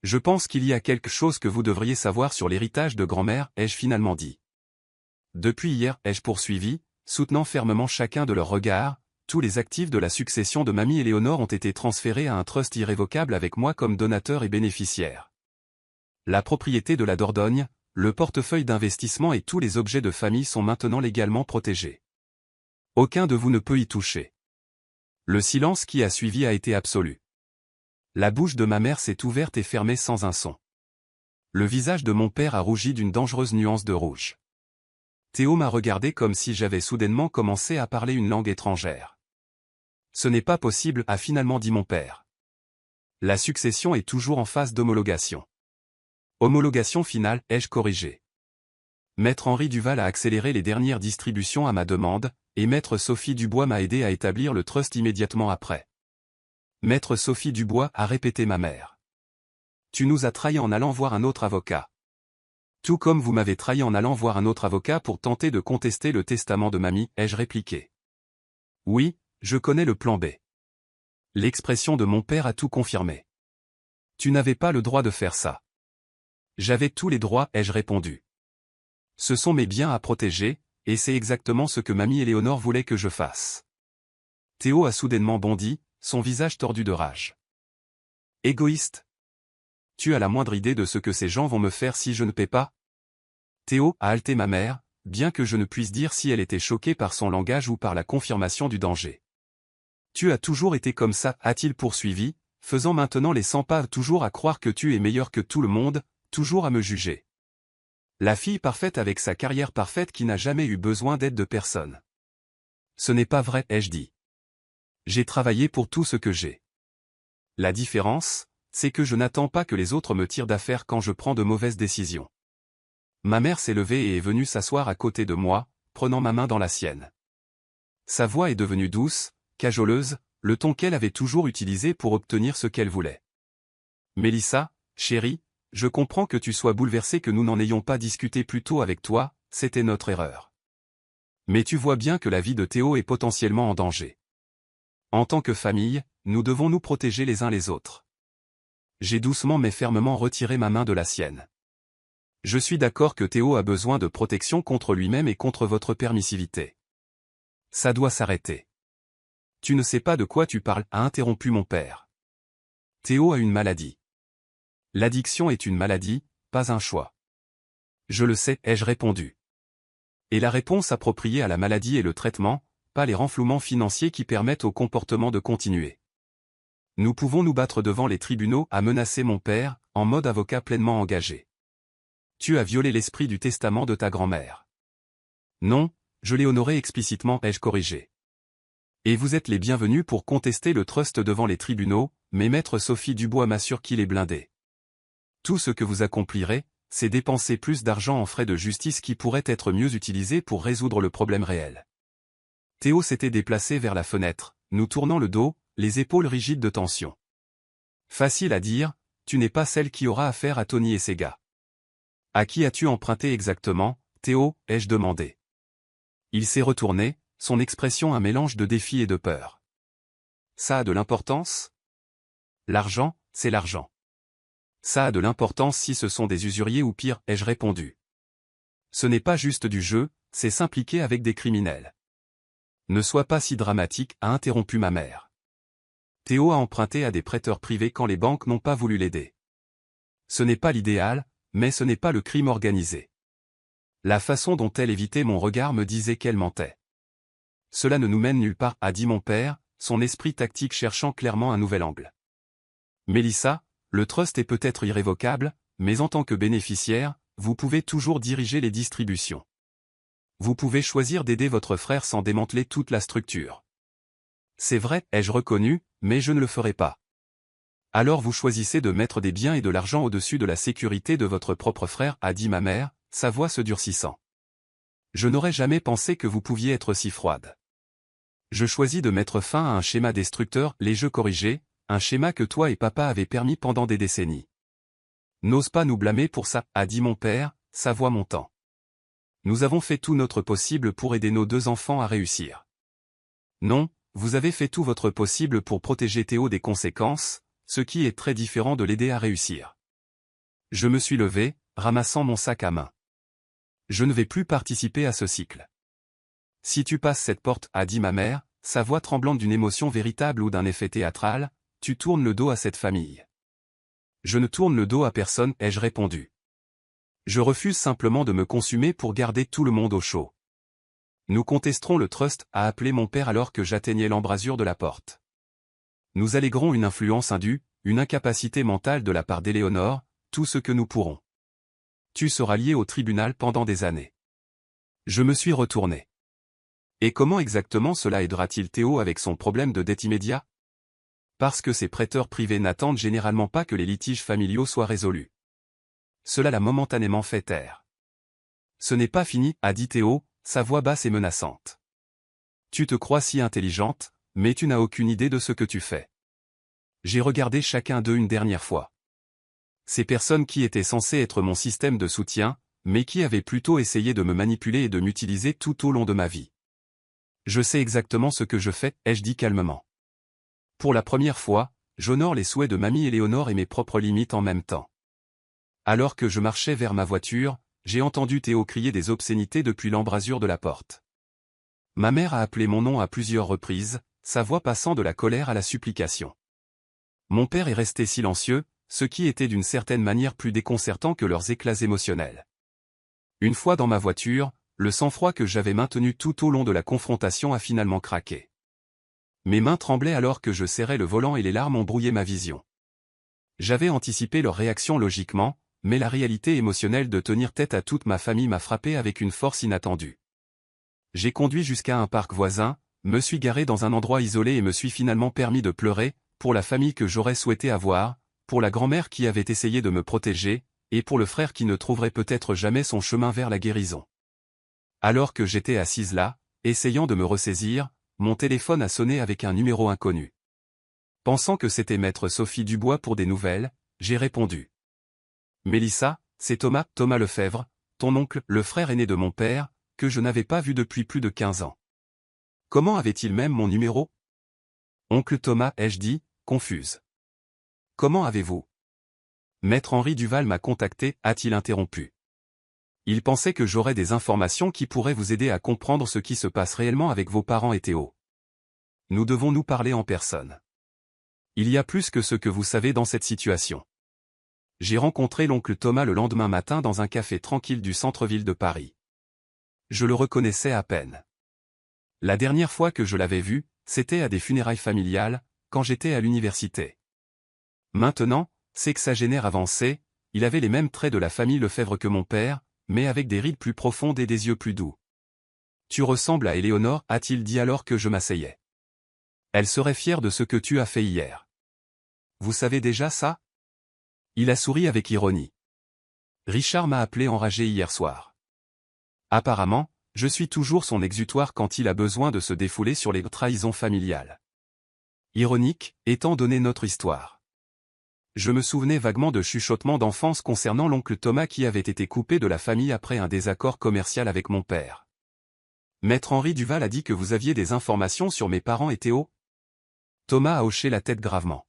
Je pense qu'il y a quelque chose que vous devriez savoir sur l'héritage de grand-mère, ai-je finalement dit. Depuis hier, ai-je poursuivi, soutenant fermement chacun de leurs regards, tous les actifs de la succession de Mamie Éléonore ont été transférés à un trust irrévocable avec moi comme donateur et bénéficiaire. La propriété de la Dordogne, le portefeuille d'investissement et tous les objets de famille sont maintenant légalement protégés. Aucun de vous ne peut y toucher. Le silence qui a suivi a été absolu. La bouche de ma mère s'est ouverte et fermée sans un son. Le visage de mon père a rougi d'une dangereuse nuance de rouge. Théo m'a regardé comme si j'avais soudainement commencé à parler une langue étrangère. Ce n'est pas possible, a finalement dit mon père. La succession est toujours en phase d'homologation. Homologation finale, ai-je corrigé. Maître Henri Duval a accéléré les dernières distributions à ma demande, et Maître Sophie Dubois m'a aidé à établir le trust immédiatement après. Maître Sophie Dubois, a répété ma mère. Tu nous as trahis en allant voir un autre avocat. Tout comme vous m'avez trahi en allant voir un autre avocat pour tenter de contester le testament de mamie, ai-je répliqué. Oui, je connais le plan B. L'expression de mon père a tout confirmé. Tu n'avais pas le droit de faire ça. J'avais tous les droits, ai-je répondu. Ce sont mes biens à protéger, et c'est exactement ce que mamie Éléonore voulait que je fasse. Théo a soudainement bondi, son visage tordu de rage. Égoïste. Tu as la moindre idée de ce que ces gens vont me faire si je ne paie pas? Théo, a haleté ma mère, bien que je ne puisse dire si elle était choquée par son langage ou par la confirmation du danger. Tu as toujours été comme ça, a-t-il poursuivi, faisant maintenant les 100 pas toujours à croire que tu es meilleur que tout le monde, toujours à me juger. La fille parfaite avec sa carrière parfaite qui n'a jamais eu besoin d'aide de personne. Ce n'est pas vrai, ai-je dit. J'ai travaillé pour tout ce que j'ai. La différence, c'est que je n'attends pas que les autres me tirent d'affaire quand je prends de mauvaises décisions. Ma mère s'est levée et est venue s'asseoir à côté de moi, prenant ma main dans la sienne. Sa voix est devenue douce, cajoleuse, le ton qu'elle avait toujours utilisé pour obtenir ce qu'elle voulait. Mélissa, chérie, je comprends que tu sois bouleversée que nous n'en ayons pas discuté plus tôt avec toi, c'était notre erreur. Mais tu vois bien que la vie de Théo est potentiellement en danger. En tant que famille, nous devons nous protéger les uns les autres. J'ai doucement mais fermement retiré ma main de la sienne. Je suis d'accord que Théo a besoin de protection contre lui-même et contre votre permissivité. Ça doit s'arrêter. Tu ne sais pas de quoi tu parles, a interrompu mon père. Théo a une maladie. L'addiction est une maladie, pas un choix. Je le sais, ai-je répondu. Et la réponse appropriée à la maladie est le traitement, pas les renflouements financiers qui permettent au comportement de continuer. Nous pouvons nous battre devant les tribunaux, a menacé mon père, en mode avocat pleinement engagé. Tu as violé l'esprit du testament de ta grand-mère. Non, je l'ai honoré explicitement, ai-je corrigé. Et vous êtes les bienvenus pour contester le trust devant les tribunaux, mais maître Sophie Dubois m'assure qu'il est blindé. Tout ce que vous accomplirez, c'est dépenser plus d'argent en frais de justice qui pourraient être mieux utilisés pour résoudre le problème réel. Théo s'était déplacé vers la fenêtre, nous tournant le dos, les épaules rigides de tension. Facile à dire, tu n'es pas celle qui aura affaire à Tony et ses gars. À qui as-tu emprunté exactement, Théo, ai-je demandé. Il s'est retourné, son expression un mélange de défi et de peur. Ça a de l'importance? L'argent, c'est l'argent. Ça a de l'importance si ce sont des usuriers ou pire, ai-je répondu. Ce n'est pas juste du jeu, c'est s'impliquer avec des criminels. Ne sois pas si dramatique, a interrompu ma mère. Théo a emprunté à des prêteurs privés quand les banques n'ont pas voulu l'aider. Ce n'est pas l'idéal, mais ce n'est pas le crime organisé. La façon dont elle évitait mon regard me disait qu'elle mentait. Cela ne nous mène nulle part, a dit mon père, son esprit tactique cherchant clairement un nouvel angle. Mélissa, le trust est peut-être irrévocable, mais en tant que bénéficiaire, vous pouvez toujours diriger les distributions. Vous pouvez choisir d'aider votre frère sans démanteler toute la structure. C'est vrai, ai-je reconnu, mais je ne le ferai pas. Alors vous choisissez de mettre des biens et de l'argent au-dessus de la sécurité de votre propre frère, a dit ma mère, sa voix se durcissant. Je n'aurais jamais pensé que vous pouviez être si froide. Je choisis de mettre fin à un schéma destructeur, les jeux corrigés, un schéma que toi et papa avez permis pendant des décennies. N'ose pas nous blâmer pour ça, a dit mon père, sa voix montant. Nous avons fait tout notre possible pour aider nos 2 enfants à réussir. Non, vous avez fait tout votre possible pour protéger Théo des conséquences, ce qui est très différent de l'aider à réussir. Je me suis levé, ramassant mon sac à main. Je ne vais plus participer à ce cycle. Si tu passes cette porte, a dit ma mère, sa voix tremblante d'une émotion véritable ou d'un effet théâtral, tu tournes le dos à cette famille. Je ne tourne le dos à personne, ai-je répondu. Je refuse simplement de me consumer pour garder tout le monde au chaud. Nous contesterons le trust, a appelé mon père alors que j'atteignais l'embrasure de la porte. Nous allégerons une influence indue, une incapacité mentale de la part d'Éléonore, tout ce que nous pourrons. Tu seras lié au tribunal pendant des années. Je me suis retourné. Et comment exactement cela aidera-t-il Théo avec son problème de dette immédiat? Parce que ces prêteurs privés n'attendent généralement pas que les litiges familiaux soient résolus. Cela l'a momentanément fait taire. Ce n'est pas fini, a dit Théo, sa voix basse et menaçante. Tu te crois si intelligente, mais tu n'as aucune idée de ce que tu fais. J'ai regardé chacun d'eux une dernière fois. Ces personnes qui étaient censées être mon système de soutien, mais qui avaient plutôt essayé de me manipuler et de m'utiliser tout au long de ma vie. Je sais exactement ce que je fais, ai-je dit calmement. Pour la première fois, j'honore les souhaits de mamie Éléonore et mes propres limites en même temps. Alors que je marchais vers ma voiture, j'ai entendu Théo crier des obscénités depuis l'embrasure de la porte. Ma mère a appelé mon nom à plusieurs reprises, sa voix passant de la colère à la supplication. Mon père est resté silencieux, ce qui était d'une certaine manière plus déconcertant que leurs éclats émotionnels. Une fois dans ma voiture, le sang-froid que j'avais maintenu tout au long de la confrontation a finalement craqué. Mes mains tremblaient alors que je serrais le volant et les larmes ont brouillé ma vision. J'avais anticipé leur réaction logiquement, mais la réalité émotionnelle de tenir tête à toute ma famille m'a frappé avec une force inattendue. J'ai conduit jusqu'à un parc voisin, me suis garé dans un endroit isolé et me suis finalement permis de pleurer, pour la famille que j'aurais souhaité avoir, pour la grand-mère qui avait essayé de me protéger, et pour le frère qui ne trouverait peut-être jamais son chemin vers la guérison. Alors que j'étais assise là, essayant de me ressaisir, mon téléphone a sonné avec un numéro inconnu. Pensant que c'était maître Sophie Dubois pour des nouvelles, j'ai répondu. Mélissa, c'est Thomas Lefebvre, ton oncle, le frère aîné de mon père, que je n'avais pas vu depuis plus de 15 ans. Comment avait-il même mon numéro? Oncle Thomas, ai-je dit, confuse. Comment avez-vous? Maître Henri Duval m'a contacté, a-t-il interrompu. Il pensait que j'aurais des informations qui pourraient vous aider à comprendre ce qui se passe réellement avec vos parents et Théo. Nous devons nous parler en personne. Il y a plus que ce que vous savez dans cette situation. J'ai rencontré l'oncle Thomas le lendemain matin dans un café tranquille du centre-ville de Paris. Je le reconnaissais à peine. La dernière fois que je l'avais vu, c'était à des funérailles familiales, quand j'étais à l'université. Maintenant, sexagénaire avancé, il avait les mêmes traits de la famille Lefebvre que mon père, mais avec des rides plus profondes et des yeux plus doux. Tu ressembles à Éléonore, a-t-il dit alors que je m'asseyais. Elle serait fière de ce que tu as fait hier. Vous savez déjà ça? Il a souri avec ironie. Richard m'a appelé enragé hier soir. Apparemment, je suis toujours son exutoire quand il a besoin de se défouler sur les trahisons familiales. Ironique, étant donné notre histoire. Je me souvenais vaguement de chuchotements d'enfance concernant l'oncle Thomas qui avait été coupé de la famille après un désaccord commercial avec mon père. Maître Henri Duval a dit que vous aviez des informations sur mes parents et Théo? Thomas a hoché la tête gravement.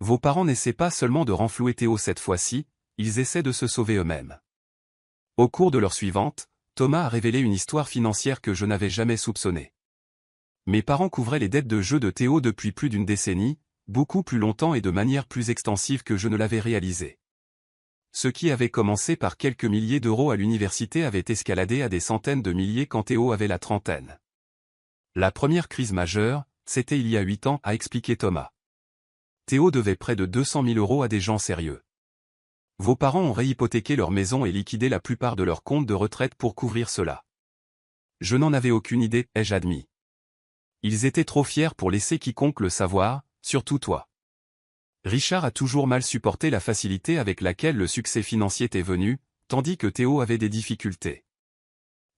Vos parents n'essaient pas seulement de renflouer Théo cette fois-ci, ils essaient de se sauver eux-mêmes. Au cours de l'heure suivante, Thomas a révélé une histoire financière que je n'avais jamais soupçonnée. Mes parents couvraient les dettes de jeu de Théo depuis plus d'une décennie, beaucoup plus longtemps et de manière plus extensive que je ne l'avais réalisé. Ce qui avait commencé par quelques milliers d'euros à l'université avait escaladé à des centaines de milliers quand Théo avait la trentaine. La première crise majeure, c'était il y a 8 ans, a expliqué Thomas. Théo devait près de 200 000 euros à des gens sérieux. Vos parents ont réhypothéqué leur maison et liquidé la plupart de leurs comptes de retraite pour couvrir cela. Je n'en avais aucune idée, ai-je admis. Ils étaient trop fiers pour laisser quiconque le savoir, surtout toi. Richard a toujours mal supporté la facilité avec laquelle le succès financier t'est venu, tandis que Théo avait des difficultés.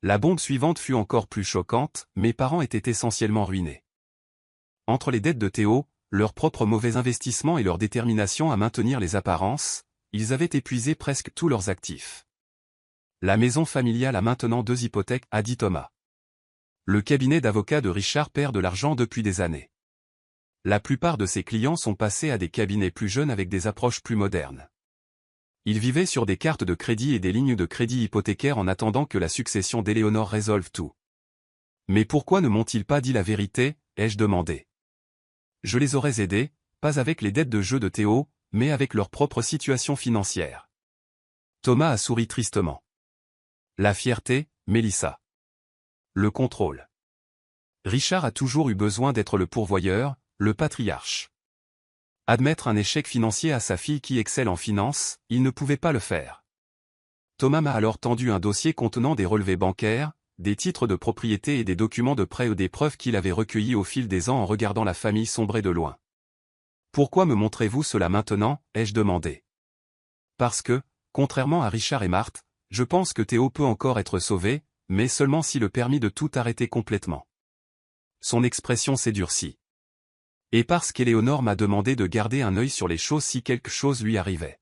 La bombe suivante fut encore plus choquante, mes parents étaient essentiellement ruinés. Entre les dettes de Théo, leurs propres mauvais investissements et leur détermination à maintenir les apparences, ils avaient épuisé presque tous leurs actifs. La maison familiale a maintenant 2 hypothèques, a dit Thomas. Le cabinet d'avocats de Richard perd de l'argent depuis des années. La plupart de ses clients sont passés à des cabinets plus jeunes avec des approches plus modernes. Ils vivaient sur des cartes de crédit et des lignes de crédit hypothécaires en attendant que la succession d'Éléonore résolve tout. Mais pourquoi ne m'ont-ils pas dit la vérité, ai-je demandé. Je les aurais aidés, pas avec les dettes de jeu de Théo, mais avec leur propre situation financière. Thomas a souri tristement. La fierté, Mélissa. Le contrôle. Richard a toujours eu besoin d'être le pourvoyeur, le patriarche. Admettre un échec financier à sa fille qui excelle en finance, il ne pouvait pas le faire. Thomas m'a alors tendu un dossier contenant des relevés bancaires, des titres de propriété et des documents de prêt ou des preuves qu'il avait recueillis au fil des ans en regardant la famille sombrer de loin. « Pourquoi me montrez-vous cela maintenant » ai-je demandé. Parce que, contrairement à Richard et Marthe, je pense que Théo peut encore être sauvé, mais seulement si le permis de tout arrêter complètement. Son expression s'est durcie. Et parce qu'Éléonore m'a demandé de garder un œil sur les choses si quelque chose lui arrivait.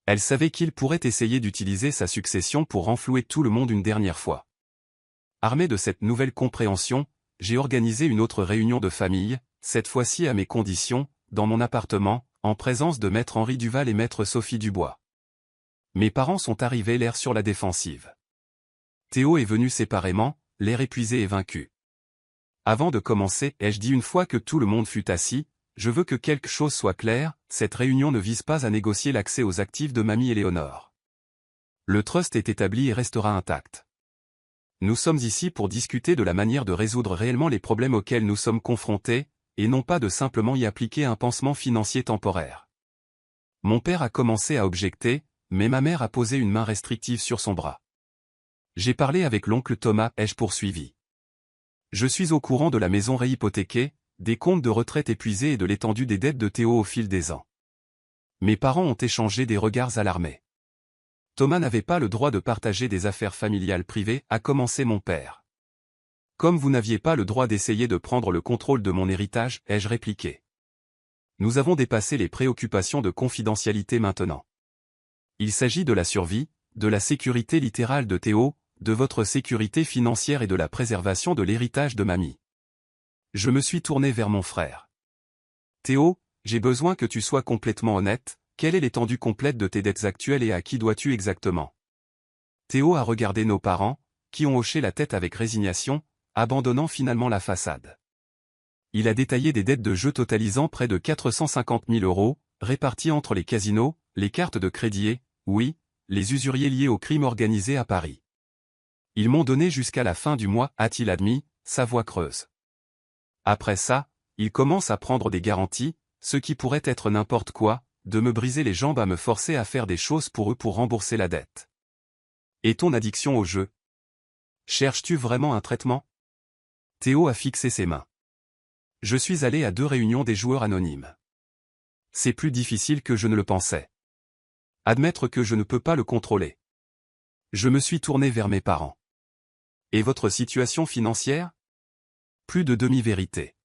Elle savait qu'il pourrait essayer d'utiliser sa succession pour renflouer tout le monde une dernière fois. Armé de cette nouvelle compréhension, j'ai organisé une autre réunion de famille, cette fois-ci à mes conditions, dans mon appartement, en présence de maître Henri Duval et maître Sophie Dubois. Mes parents sont arrivés l'air sur la défensive. Théo est venu séparément, l'air épuisé et vaincu. Avant de commencer, ai-je dit une fois que tout le monde fut assis, je veux que quelque chose soit clair, cette réunion ne vise pas à négocier l'accès aux actifs de mamie Éléonore. Le trust est établi et restera intact. Nous sommes ici pour discuter de la manière de résoudre réellement les problèmes auxquels nous sommes confrontés, et non pas de simplement y appliquer un pansement financier temporaire. Mon père a commencé à objecter, mais ma mère a posé une main restrictive sur son bras. J'ai parlé avec l'oncle Thomas, ai-je poursuivi. Je suis au courant de la maison réhypothéquée, des comptes de retraite épuisés et de l'étendue des dettes de Théo au fil des ans. Mes parents ont échangé des regards alarmés. Thomas n'avait pas le droit de partager des affaires familiales privées, a commencé mon père. Comme vous n'aviez pas le droit d'essayer de prendre le contrôle de mon héritage, ai-je répliqué. Nous avons dépassé les préoccupations de confidentialité maintenant. Il s'agit de la survie, de la sécurité littérale de Théo, de votre sécurité financière et de la préservation de l'héritage de mamie. Je me suis tourné vers mon frère. Théo, j'ai besoin que tu sois complètement honnête, quelle est l'étendue complète de tes dettes actuelles et à qui dois-tu exactement? Théo a regardé nos parents, qui ont hoché la tête avec résignation, abandonnant finalement la façade. Il a détaillé des dettes de jeu totalisant près de 450 000 €, réparties entre les casinos, les cartes de crédit et, oui, les usuriers liés au crime organisé à Paris. Ils m'ont donné jusqu'à la fin du mois, a-t-il admis, sa voix creuse. Après ça, ils commencent à prendre des garanties, ce qui pourrait être n'importe quoi, de me briser les jambes à me forcer à faire des choses pour eux pour rembourser la dette. Et ton addiction au jeu? Cherches-tu vraiment un traitement? Théo a fixé ses mains. Je suis allé à 2 réunions des joueurs anonymes. C'est plus difficile que je ne le pensais. Admettre que je ne peux pas le contrôler. Je me suis tourné vers mes parents. Et votre situation financière? Plus de demi-vérité.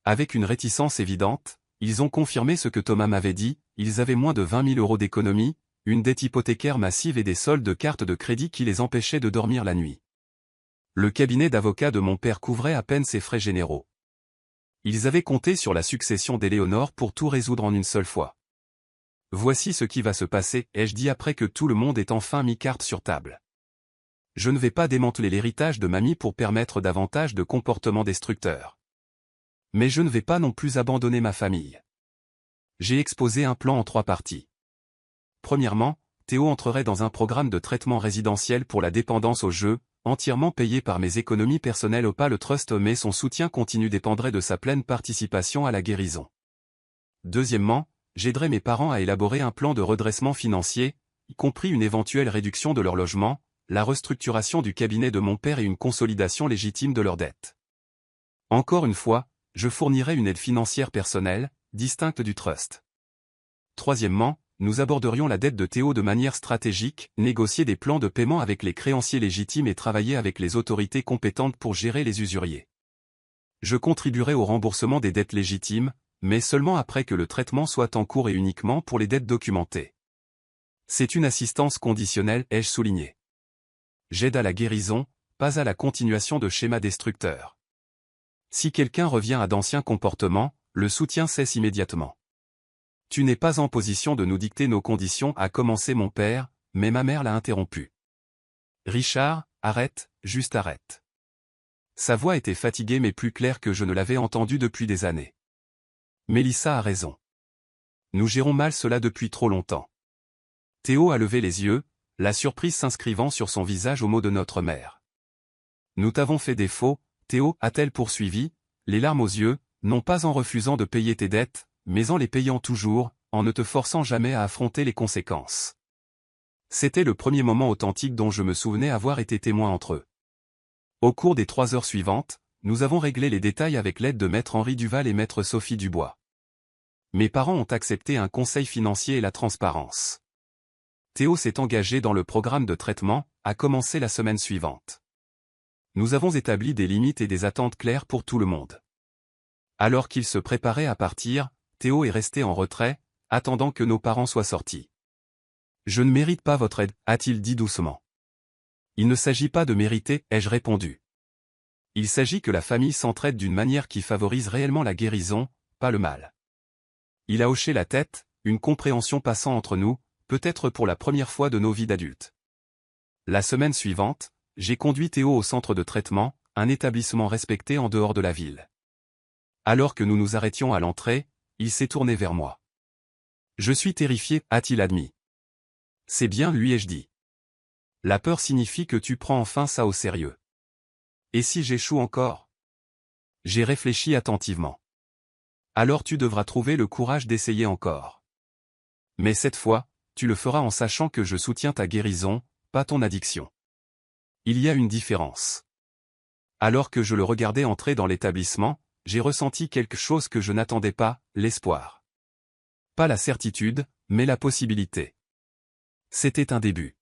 Avec une réticence évidente, ils ont confirmé ce que Thomas m'avait dit, ils avaient moins de 20 000 € d'économie, une dette hypothécaire massive et des soldes de cartes de crédit qui les empêchaient de dormir la nuit. Le cabinet d'avocats de mon père couvrait à peine ses frais généraux. Ils avaient compté sur la succession d'Éléonore pour tout résoudre en une seule fois. Voici ce qui va se passer, ai-je dit après que tout le monde ait enfin mis carte sur table. Je ne vais pas démanteler l'héritage de mamie pour permettre davantage de comportements destructeurs. Mais je ne vais pas non plus abandonner ma famille. J'ai exposé un plan en 3 parties. Premièrement, Théo entrerait dans un programme de traitement résidentiel pour la dépendance au jeu, entièrement payé par mes économies personnelles au pas le trust, mais son soutien continu dépendrait de sa pleine participation à la guérison. Deuxièmement, j'aiderai mes parents à élaborer un plan de redressement financier, y compris une éventuelle réduction de leur logement, la restructuration du cabinet de mon père et une consolidation légitime de leurs dettes. Encore une fois, je fournirai une aide financière personnelle, distincte du trust. Troisièmement, nous aborderions la dette de Théo de manière stratégique, négocier des plans de paiement avec les créanciers légitimes et travailler avec les autorités compétentes pour gérer les usuriers. Je contribuerai au remboursement des dettes légitimes, mais seulement après que le traitement soit en cours et uniquement pour les dettes documentées. C'est une assistance conditionnelle, ai-je souligné. J'aide à la guérison, pas à la continuation de schémas destructeurs. Si quelqu'un revient à d'anciens comportements, le soutien cesse immédiatement. Tu n'es pas en position de nous dicter nos conditions, a commencé mon père, mais ma mère l'a interrompu. Richard, arrête, juste arrête. Sa voix était fatiguée mais plus claire que je ne l'avais entendue depuis des années. Mélissa a raison. Nous gérons mal cela depuis trop longtemps. Théo a levé les yeux, la surprise s'inscrivant sur son visage au mot de notre mère. Nous t'avons fait défaut, Théo, a-t-elle poursuivi, les larmes aux yeux, non pas en refusant de payer tes dettes, mais en les payant toujours, en ne te forçant jamais à affronter les conséquences. C'était le premier moment authentique dont je me souvenais avoir été témoin entre eux. Au cours des 3 heures suivantes, nous avons réglé les détails avec l'aide de Maître Henri Duval et Maître Sophie Dubois. Mes parents ont accepté un conseil financier et la transparence. Théo s'est engagé dans le programme de traitement, a commencé la semaine suivante. Nous avons établi des limites et des attentes claires pour tout le monde. Alors qu'il se préparait à partir, Théo est resté en retrait, attendant que nos parents soient sortis. « Je ne mérite pas votre aide, a-t-il dit doucement. « Il ne s'agit pas de mériter, ai-je répondu. Il s'agit que la famille s'entraide d'une manière qui favorise réellement la guérison, pas le mal. » Il a hoché la tête, une compréhension passant entre nous, peut-être pour la première fois de nos vies d'adultes. La semaine suivante, j'ai conduit Théo au centre de traitement, un établissement respecté en dehors de la ville. Alors que nous nous arrêtions à l'entrée, il s'est tourné vers moi. « Je suis terrifié, a-t-il admis. C'est bien, lui ai-je dit. La peur signifie que tu prends enfin ça au sérieux. Et si j'échoue encore ? J'ai réfléchi attentivement. Alors tu devras trouver le courage d'essayer encore. Mais cette fois, tu le feras en sachant que je soutiens ta guérison, pas ton addiction. Il y a une différence. Alors que je le regardais entrer dans l'établissement, j'ai ressenti quelque chose que je n'attendais pas, l'espoir. Pas la certitude, mais la possibilité. C'était un début.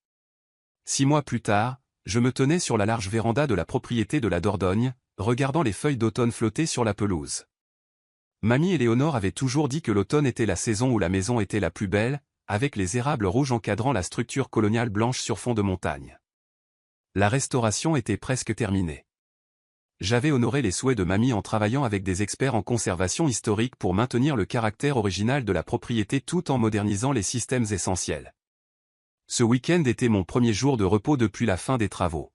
6 mois plus tard, je me tenais sur la large véranda de la propriété de la Dordogne, regardant les feuilles d'automne flotter sur la pelouse. Mamie Éléonore avait toujours dit que l'automne était la saison où la maison était la plus belle, avec les érables rouges encadrant la structure coloniale blanche sur fond de montagne. La restauration était presque terminée. J'avais honoré les souhaits de mamie en travaillant avec des experts en conservation historique pour maintenir le caractère original de la propriété tout en modernisant les systèmes essentiels. Ce week-end était mon premier jour de repos depuis la fin des travaux.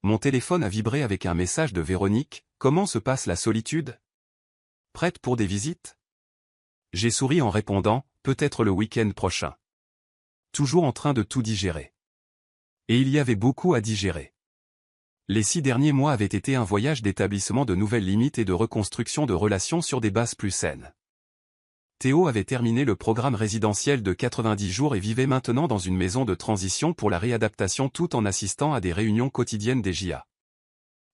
Mon téléphone a vibré avec un message de Véronique. « Comment se passe la solitude ? Prête pour des visites ? » J'ai souri en répondant « Peut-être le week-end prochain. » Toujours en train de tout digérer. Et il y avait beaucoup à digérer. Les 6 derniers mois avaient été un voyage d'établissement de nouvelles limites et de reconstruction de relations sur des bases plus saines. Théo avait terminé le programme résidentiel de 90 jours et vivait maintenant dans une maison de transition pour la réadaptation tout en assistant à des réunions quotidiennes des JA.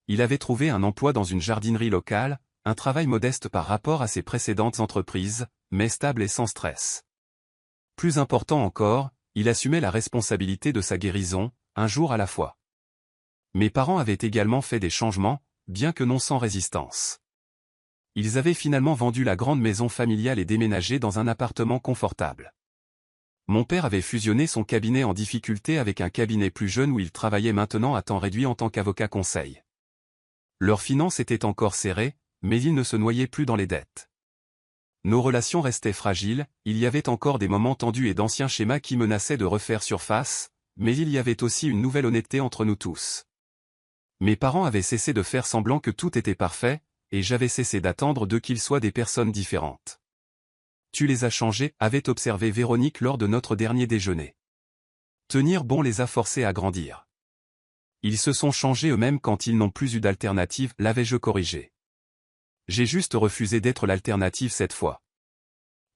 Il avait trouvé un emploi dans une jardinerie locale, un travail modeste par rapport à ses précédentes entreprises, mais stable et sans stress. Plus important encore, il assumait la responsabilité de sa guérison, un jour à la fois. Mes parents avaient également fait des changements, bien que non sans résistance. Ils avaient finalement vendu la grande maison familiale et déménagé dans un appartement confortable. Mon père avait fusionné son cabinet en difficulté avec un cabinet plus jeune où il travaillait maintenant à temps réduit en tant qu'avocat conseil. Leurs finances étaient encore serrées, mais ils ne se noyaient plus dans les dettes. Nos relations restaient fragiles, il y avait encore des moments tendus et d'anciens schémas qui menaçaient de refaire surface, mais il y avait aussi une nouvelle honnêteté entre nous tous. Mes parents avaient cessé de faire semblant que tout était parfait, et j'avais cessé d'attendre d'eux qu'ils soient des personnes différentes. Tu les as changés, avait observé Véronique lors de notre dernier déjeuner. Tenir bon les a forcés à grandir. Ils se sont changés eux-mêmes quand ils n'ont plus eu d'alternative, l'avais-je corrigé. J'ai juste refusé d'être l'alternative cette fois.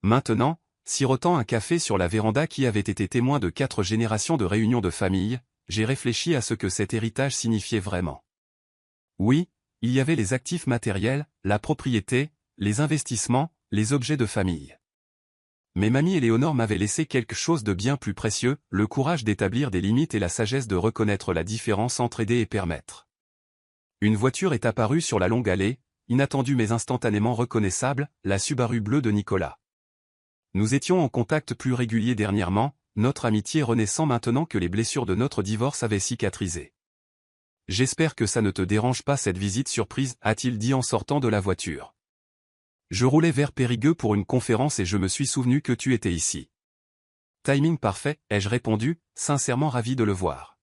Maintenant, sirotant un café sur la véranda qui avait été témoin de 4 générations de réunions de famille, j'ai réfléchi à ce que cet héritage signifiait vraiment. Oui, il y avait les actifs matériels, la propriété, les investissements, les objets de famille. Mais mamie Éléonore m'avait laissé quelque chose de bien plus précieux, le courage d'établir des limites et la sagesse de reconnaître la différence entre aider et permettre. Une voiture est apparue sur la longue allée, inattendue mais instantanément reconnaissable, la Subaru bleue de Nicolas. Nous étions en contact plus régulier dernièrement, notre amitié renaissant maintenant que les blessures de notre divorce avaient cicatrisé. « J'espère que ça ne te dérange pas cette visite surprise, a-t-il dit en sortant de la voiture. Je roulais vers Périgueux pour une conférence et je me suis souvenu que tu étais ici. Timing parfait, ai-je répondu, sincèrement ravi de le voir.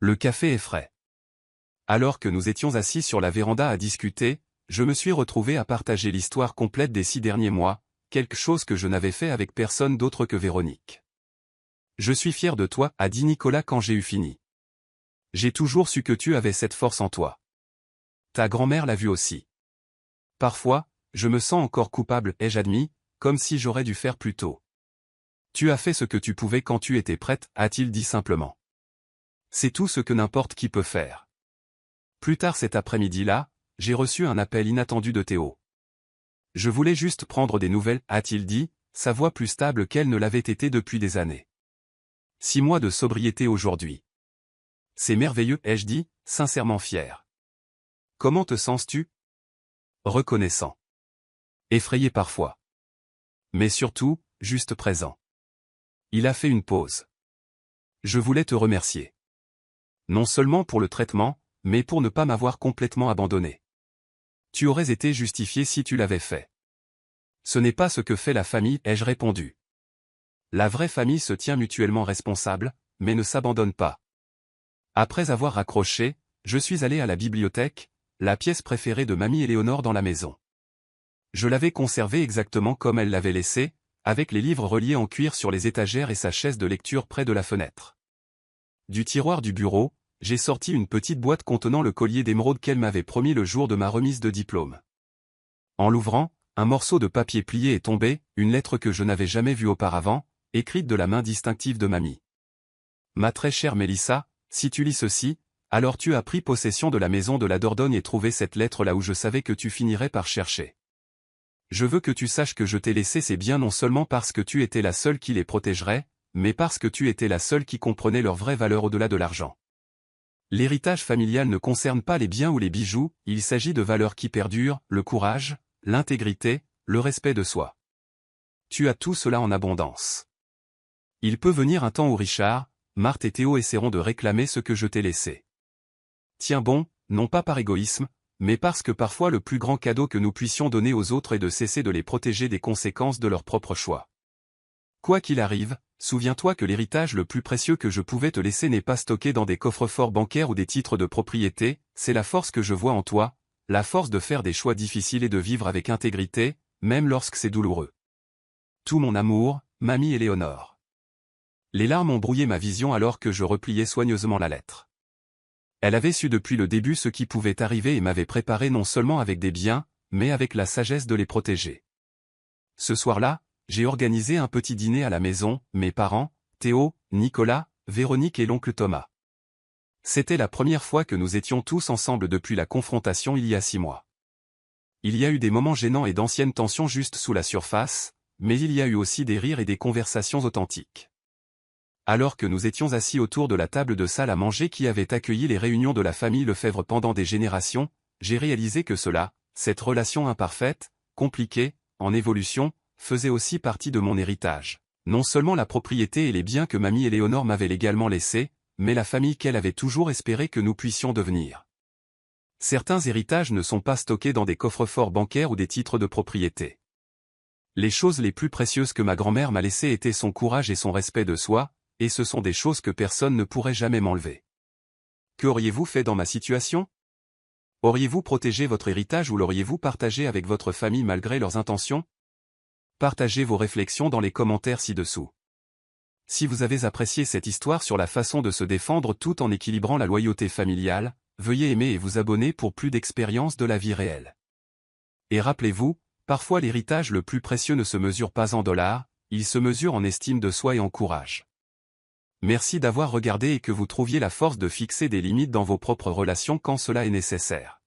Le café est frais. Alors que nous étions assis sur la véranda à discuter, je me suis retrouvé à partager l'histoire complète des 6 derniers mois, quelque chose que je n'avais fait avec personne d'autre que Véronique. Je suis fier de toi, a dit Nicolas quand j'ai eu fini. J'ai toujours su que tu avais cette force en toi. Ta grand-mère l'a vu aussi. Parfois, je me sens encore coupable, ai-je admis, comme si j'aurais dû faire plus tôt. Tu as fait ce que tu pouvais quand tu étais prête, a-t-il dit simplement. C'est tout ce que n'importe qui peut faire. Plus tard cet après-midi-là, j'ai reçu un appel inattendu de Théo. Je voulais juste prendre des nouvelles, a-t-il dit, sa voix plus stable qu'elle ne l'avait été depuis des années. 6 mois de sobriété aujourd'hui. C'est merveilleux, ai-je dit, sincèrement fier. Comment te sens-tu? Reconnaissant. Effrayé parfois. Mais surtout, juste présent. Il a fait une pause. Je voulais te remercier. Non seulement pour le traitement, mais pour ne pas m'avoir complètement abandonné. Tu aurais été justifié si tu l'avais fait. Ce n'est pas ce que fait la famille, ai-je répondu. La vraie famille se tient mutuellement responsable, mais ne s'abandonne pas. Après avoir raccroché, je suis allé à la bibliothèque, la pièce préférée de mamie Éléonore dans la maison. Je l'avais conservée exactement comme elle l'avait laissée, avec les livres reliés en cuir sur les étagères et sa chaise de lecture près de la fenêtre. Du tiroir du bureau, j'ai sorti une petite boîte contenant le collier d'émeraude qu'elle m'avait promis le jour de ma remise de diplôme. En l'ouvrant, un morceau de papier plié est tombé, une lettre que je n'avais jamais vue auparavant, écrite de la main distinctive de mamie. Ma très chère Mélissa, si tu lis ceci, alors tu as pris possession de la maison de la Dordogne et trouvé cette lettre là où je savais que tu finirais par chercher. Je veux que tu saches que je t'ai laissé ces biens non seulement parce que tu étais la seule qui les protégerait, mais parce que tu étais la seule qui comprenait leur vraie valeur au-delà de l'argent. L'héritage familial ne concerne pas les biens ou les bijoux, il s'agit de valeurs qui perdurent, le courage, l'intégrité, le respect de soi. Tu as tout cela en abondance. Il peut venir un temps où Richard, Marthe et Théo essaieront de réclamer ce que je t'ai laissé. Tiens bon, non pas par égoïsme, mais parce que parfois le plus grand cadeau que nous puissions donner aux autres est de cesser de les protéger des conséquences de leur propre choix. Quoi qu'il arrive, souviens-toi que l'héritage le plus précieux que je pouvais te laisser n'est pas stocké dans des coffres-forts bancaires ou des titres de propriété, c'est la force que je vois en toi, la force de faire des choix difficiles et de vivre avec intégrité, même lorsque c'est douloureux. Tout mon amour, mamie Éléonore. Les larmes ont brouillé ma vision alors que je repliais soigneusement la lettre. Elle avait su depuis le début ce qui pouvait arriver et m'avait préparé non seulement avec des biens, mais avec la sagesse de les protéger. Ce soir-là, j'ai organisé un petit dîner à la maison, mes parents, Théo, Nicolas, Véronique et l'oncle Thomas. C'était la première fois que nous étions tous ensemble depuis la confrontation il y a 6 mois. Il y a eu des moments gênants et d'anciennes tensions juste sous la surface, mais il y a eu aussi des rires et des conversations authentiques. Alors que nous étions assis autour de la table de salle à manger qui avait accueilli les réunions de la famille Lefebvre pendant des générations, j'ai réalisé que cela, cette relation imparfaite, compliquée, en évolution, faisait aussi partie de mon héritage. Non seulement la propriété et les biens que mamie Éléonore m'avait légalement laissés, mais la famille qu'elle avait toujours espéré que nous puissions devenir. Certains héritages ne sont pas stockés dans des coffres-forts bancaires ou des titres de propriété. Les choses les plus précieuses que ma grand-mère m'a laissées étaient son courage et son respect de soi, et ce sont des choses que personne ne pourrait jamais m'enlever. Qu'auriez-vous fait dans ma situation? Auriez-vous protégé votre héritage ou l'auriez-vous partagé avec votre famille malgré leurs intentions? Partagez vos réflexions dans les commentaires ci-dessous. Si vous avez apprécié cette histoire sur la façon de se défendre tout en équilibrant la loyauté familiale, veuillez aimer et vous abonner pour plus d'expériences de la vie réelle. Et rappelez-vous, parfois l'héritage le plus précieux ne se mesure pas en dollars, il se mesure en estime de soi et en courage. Merci d'avoir regardé et que vous trouviez la force de fixer des limites dans vos propres relations quand cela est nécessaire.